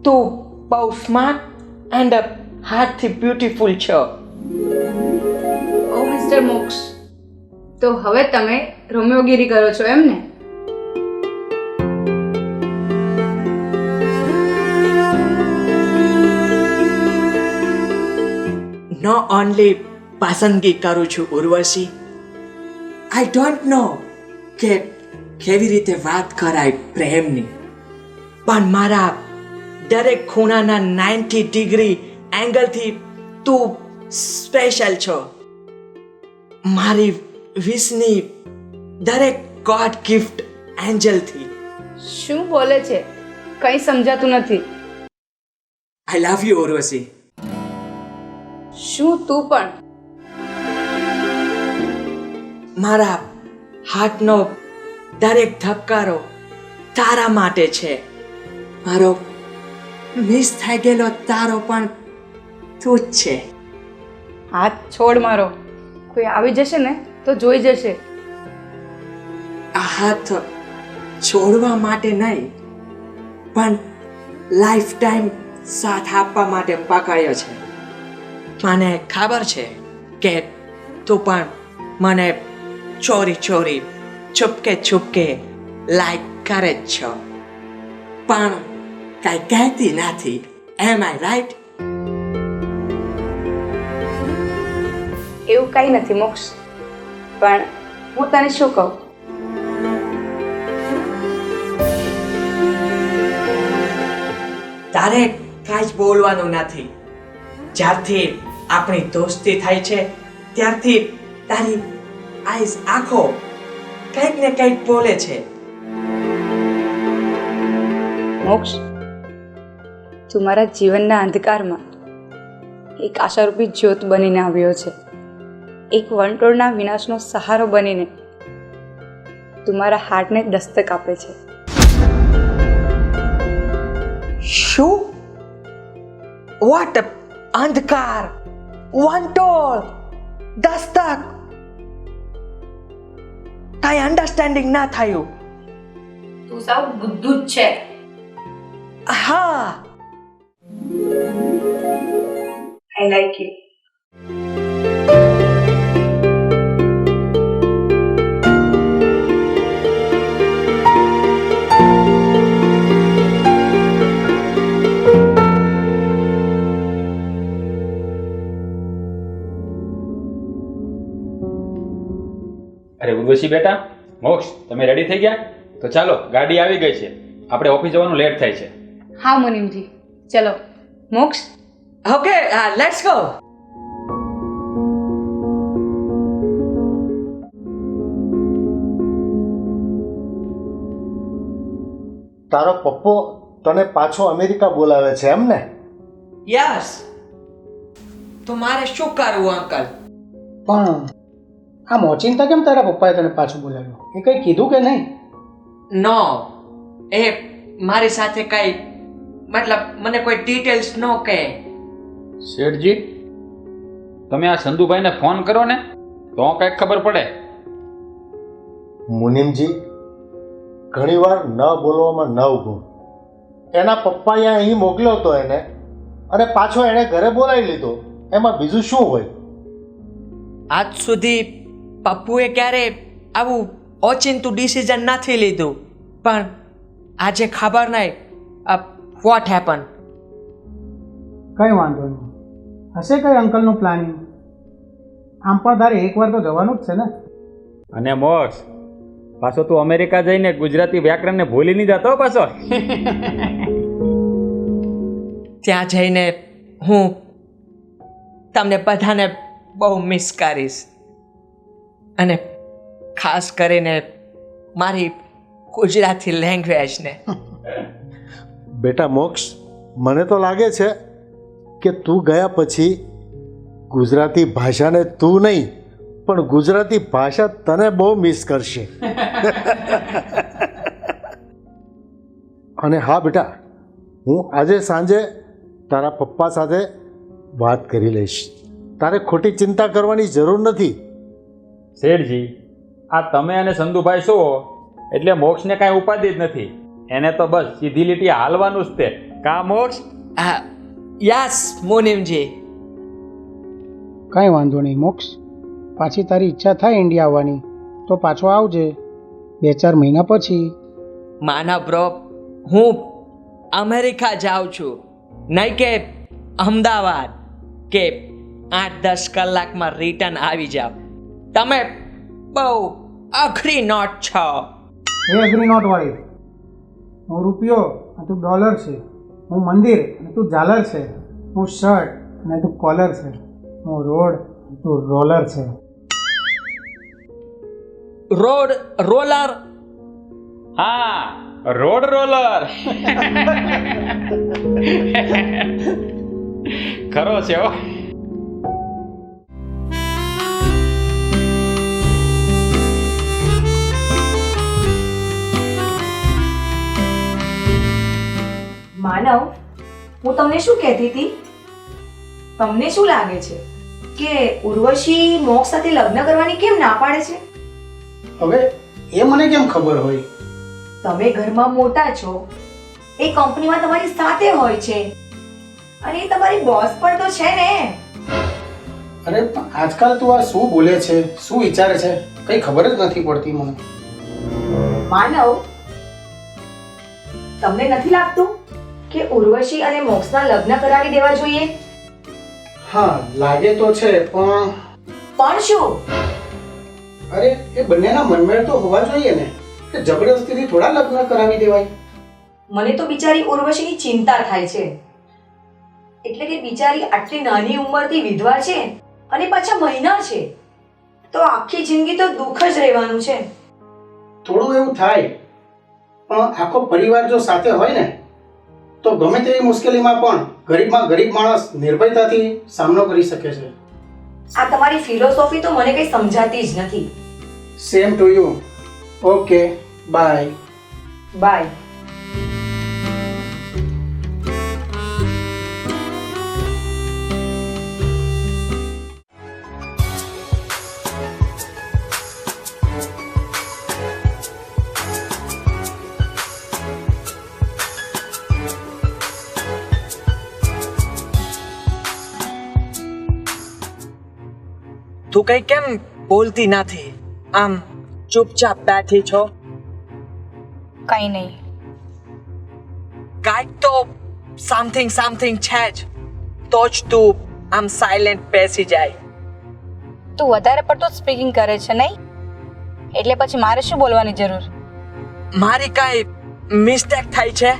તું બહુ સ્માર્ટ એન્ડ હાર્ટથી બ્યુટીફુલ છો. ઓ મિસ્ટર મોક્ષ, તો હવે તમે રોમિયોગીરી કરો છો એમ ને? નો ઓનલી પસંદગી કરું છું ઉર્વશી. આઈ ડોન્ટ નો કે કેવી રીતે વાત કરાય પ્રેમની, પણ મારા દરેક ખૂણાના 90 ડિગ્રી એંગલથી તું સ્પેશિયલ છો. મારી વિશની દરેક ગોડ ગિફ્ટ એન્જલથી. શું બોલે છે? કંઈ સમજાતું નથી. આઈ લવ યુ ઉર્વશી. શું તું પણ? મારા હાર્ટનો દરેક ધબકારો તારા માટે છે. મારો મિસ થઈ ગયેલો તારો પણ તું જ છે. હાથ છોડ મારો. કોઈ આવી જશે ને તો જોઈ જશે. આ હાથ છોડવા માટે નહીં, પણ લાઈફ ટાઈમ સાથ આપવા માટે પકડ્યો છે. મને ખબર છે કે તું પણ મને ચોરી છુપકે લાઈક કરે જ છો, પણ કઈ કહેતી નથી. એમ આઈ રાઈટ? એવું કંઈ નથી મોક્ષ, પણ હું તને શું કહું? તારે કાંઈ જ બોલવાનું નથી. જ્યારથી આપણી દોસ્તી થઈ છે ત્યારથી તારી આંખો કંઈક ને કંઈક બોલે છે. મોક્ષ, તું મારા જીવનના અંધકારમાં એક આશારૂપી જ્યોત બનીને આવ્યો છે. એક વંટોળના વિનાશનો સહારો બનીને તું મારા હાર્ટને દસ્તક આપે છે. શું? વોટ? અંધકાર, વંટોળ, દસ્તક? કઈ અન્ડરસ્ટેન્ડિંગ ના થયું. તું સાવ બુદ્ધુ જ છે. હા, આઈ લાઈક યુ. અરે ઉર્વશી બેટા, મોક્ષ, તમે રેડી થઈ ગયા? તો ચાલો, ગાડી આવી ગઈ છે, આપણે ઓફિસ જવાનું લેટ થાય છે. હા મુનિમજી, ચલો. મોક્ષ, ઓકે, લેટ્સ ગો. તારો પપ્પો તને પાછો અમેરિકા બોલાવે છે એમ ને? યસ. તો મારે શું કરવું અંકલ? પણ આ મોચિંતા કેમ તારા પપ્પાએ તને પાછું બોલાવ્યો? એ કંઈ કીધું કે નહીં? નો, એ મારી સાથે કઈ મતલબ મને કોઈ ડિટેલ્સ ન કહે. શેઠજી, તમે આ સંધુભાઈને ફોન કરો ને તો કંઈક ખબર પડે. મુનિમજી, ઘણીવાર ન બોલવામાં ન ગુણ. એના પપ્પાએ અહીં મોકલ્યો હતો એને, અને પાછો એણે ઘરે બોલાવી લીધો. એમાં બીજું શું હોય? આજ સુધી પપ્પુએ ક્યારે આવું ઓચિંતું ડિસિઝન નથી લીધું, પણ આજે ખબર નહીં વોટ હેપન. કંઈ વાંધો નહીં, હશે કંઈ અંકલનું પ્લાનિંગ. આમ પણ તારે એકવાર તો જવાનું જ છે ને. અને મોક્ષ, પાછો તું અમેરિકા જઈને ગુજરાતી વ્યાકરણને ભૂલી નહીં જતો પાછો. ત્યાં જઈને હું તમને બધાને બહુ મિસ કરીશ, અને ખાસ કરીને મારી ગુજરાતી લેંગ્વેજને. બેટા મોક્ષ, મને તો લાગે છે કે તું ગયા પછી ગુજરાતી ભાષાને તું નહીં, પણ ગુજરાતી ભાષા તને બહુ મિસ કરશે. અને હા બેટા, હું આજે સાંજે તારા પપ્પા સાથે વાત કરી લઈશ. તારે ખોટી ચિંતા કરવાની જરૂર નથી. શેઠજી, આ તમે અને સંધુભાઈ છો એટલે મોક્ષને કાંઈ ઉપાધિ જ નથી. એને તો બસ સીધી લીટી હાલવાનું જ તે. કા મોક્ષ? યસ મોનિમજી. કંઈ વાંધો નહીં મોક્ષ, પાછી તારી ઈચ્છા થાય ઇન્ડિયા આવવાની તો પાછો આવજે 2-4 મહિના પછી. માના બ્રો, હું અમેરિકા જાઉં છું, નહીં કે અમદાવાદ, કે 8-10 કલાકમાં રિટર્ન આવી જાવ. તમે બહુ અઘરી નોટ છો. એ અઘરી નોટ વાળી, હું રૂપિયો અને તું ડોલર છે, હું મંદિર અને તું ઝાલર છે, હું શર્ટ અને તું કોલર છે, હું રોડ અને તું રોલર છે. Road roller? હા, રોડ રોલર. ખરો છે હો. માનવ, હું તમને શું કહેતી હતી? તમને શું લાગે છે કે ઉર્વશી મોક્ષ સાથે લગ્ન કરવાની કેમ ના પાડે છે? હવે એ મને કેમ ખબર હોય? તમે ઘરમાં મોટા છો, એ કંપનીમાં તમારી સાથે હોય છે, અને એ તમારી બોસ પણ તો છે ને. અરે પણ આજકાલ તું આ શું બોલે છે, શું વિચારે છે, કંઈ ખબર જ નથી પડતી મને. માનવ, તમને નથી લાગતું કે ઉર્વશી અને મોક્ષના લગ્ન કરાવી દેવા જોઈએ? હા, લાગે તો છે, પણ શું? અરે એ બંનેના મનમેળ તો હોવા જોઈએ ને, કે જબરદસ્તીથી થોડા લગ્ન કરાવી દેવાય. મને તો બિચારી ઉર્વશીની ચિંતા થાય છે. એટલે કે બિચારી આટલી નાની ઉંમરથી વિધવા છે, અને પાછા મહિના છે, તો આખી જિંદગી તો દુઃખ જ રહેવાનું છે. થોડું એવું થાય, પણ આખો પરિવાર જો સાથે હોય ને, તો ગમે તેવી મુશ્કેલીમાં પણ ગરીબમાં ગરીબ માણસ નિર્ભયતાથી સામનો કરી શકે છે. આ તમારી ફિલોસોફી તો મને કંઈ સમજાતી જ નથી. Same to you. Okay, bye. Bye. તું કઈ કેમ બોલતી નથી? આમ ચૂપચાપ બેઠી છો? કઈ નહીં. કાંઈક તો સમથિંગ છે જ, તો જ તું આમ સાયલેન્ટ બેસી જાય. તું વધારે પડતું સ્પીકિંગ કરે છે નહીં, એટલે પછી મારે શું બોલવાની જરૂર? મારી કાંઈ મિસ્ટેક થઈ છે?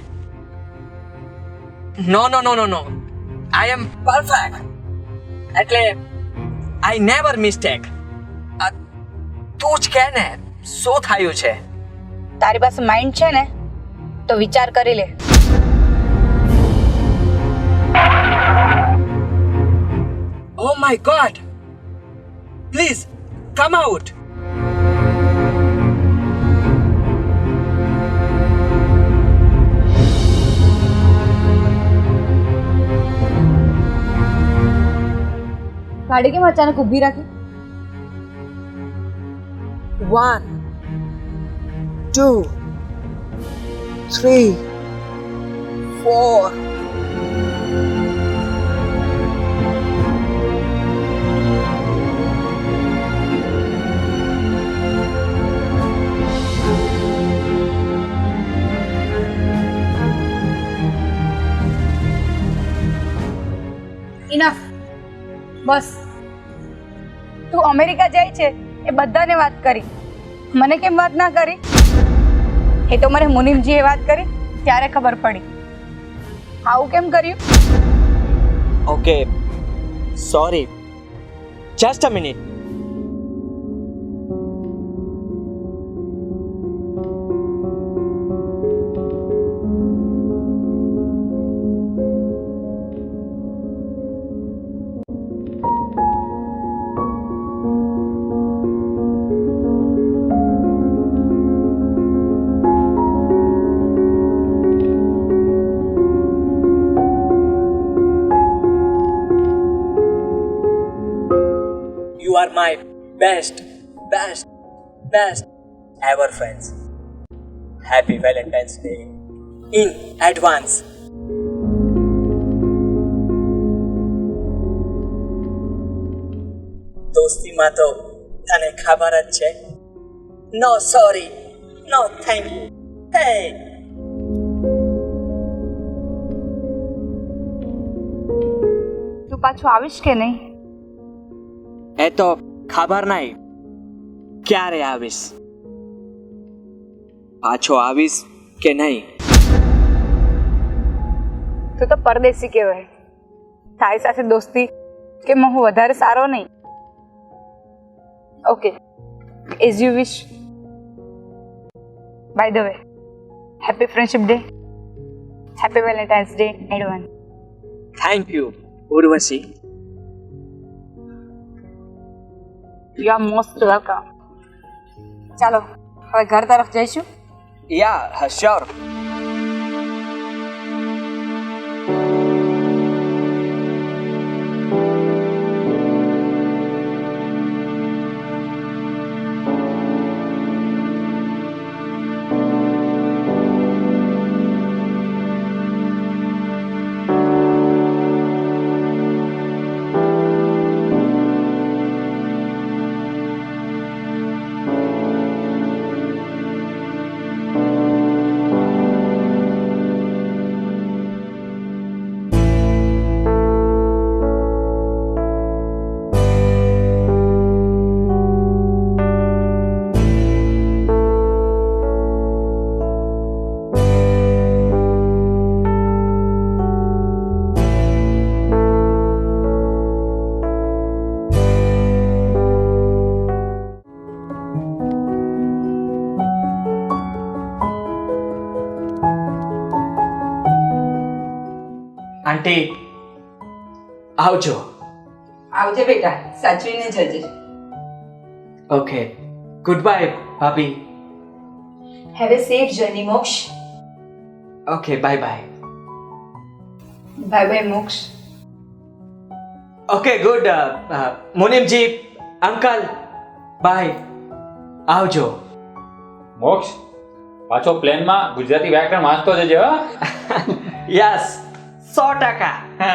નો આઈ એમ પરફેક્ટ. એટલે આઈ નેવર મિસ્ટેક. તું જ કે ને શું થયું છે? તારી પાસે માઇન્ડ છે ને તો વિચાર કરી લે. Oh my God! Please, come out! ગાડી કેમ અચાનક ઊભી રાખી? 1, 2, 3, 4. ઇનફ. બસ. તું અમેરિકા જાય છે એ બધાને વાત કરી, મને કેમ વાત ના કરી? એ તો મને મુનિમજીએ વાત કરી ત્યારે ખબર પડી. આવું કેમ કર્યું? Okay, sorry. Just a minute. You are my best ever friends. Happy Valentine's Day in advance. દોસ્તીમાં તો તને ખબર જ છે. No sorry, no thank you. Hey. તું પાછું આવીશ કે નહીં? એ તો ખબર નહીં ક્યારે આવીશ. પાછો આવીશ કે નહીં. તું તો પરદેશી કહેવાય. તારી સાથે દોસ્તી કે હું વધારે સારો નહીં. Okay, as you wish. By the way, happy friendship day, happy Valentine's day advance. Thank you Urvashi. You are most welcome. ચાલો હવે ઘર તરફ જઈશું. યા શ્યોર. આંટી આવજો. આવજે બેટા, સાચવીને જજે. ઓકે, ગુડ બાય ભાભી. Have a safe journey Moksh. Okay, bye bye. Bye bye Moksh. Okay good. મુનિમજી અંકલ બાય. આવજો. મોક્ષ, પાછો પ્લેનમાં ગુજરાતી વ્યાકરણ વાંચતો જજો. Yes, 100%.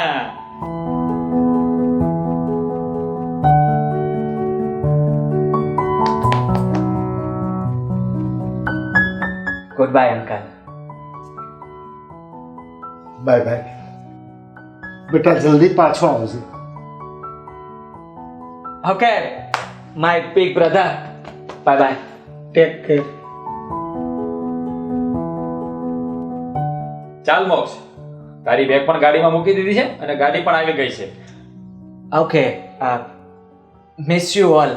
Good bye uncle. Bye bye બેટા, જલ્દી પાછો આવજે. Okay my big brother, bye bye, take care. ચાલ મોક્ષ, તારી બેગ પણ ગાડીમાં મૂકી દીધી છે અને ગાડી પણ આવી ગઈ છે. Okay, miss you all.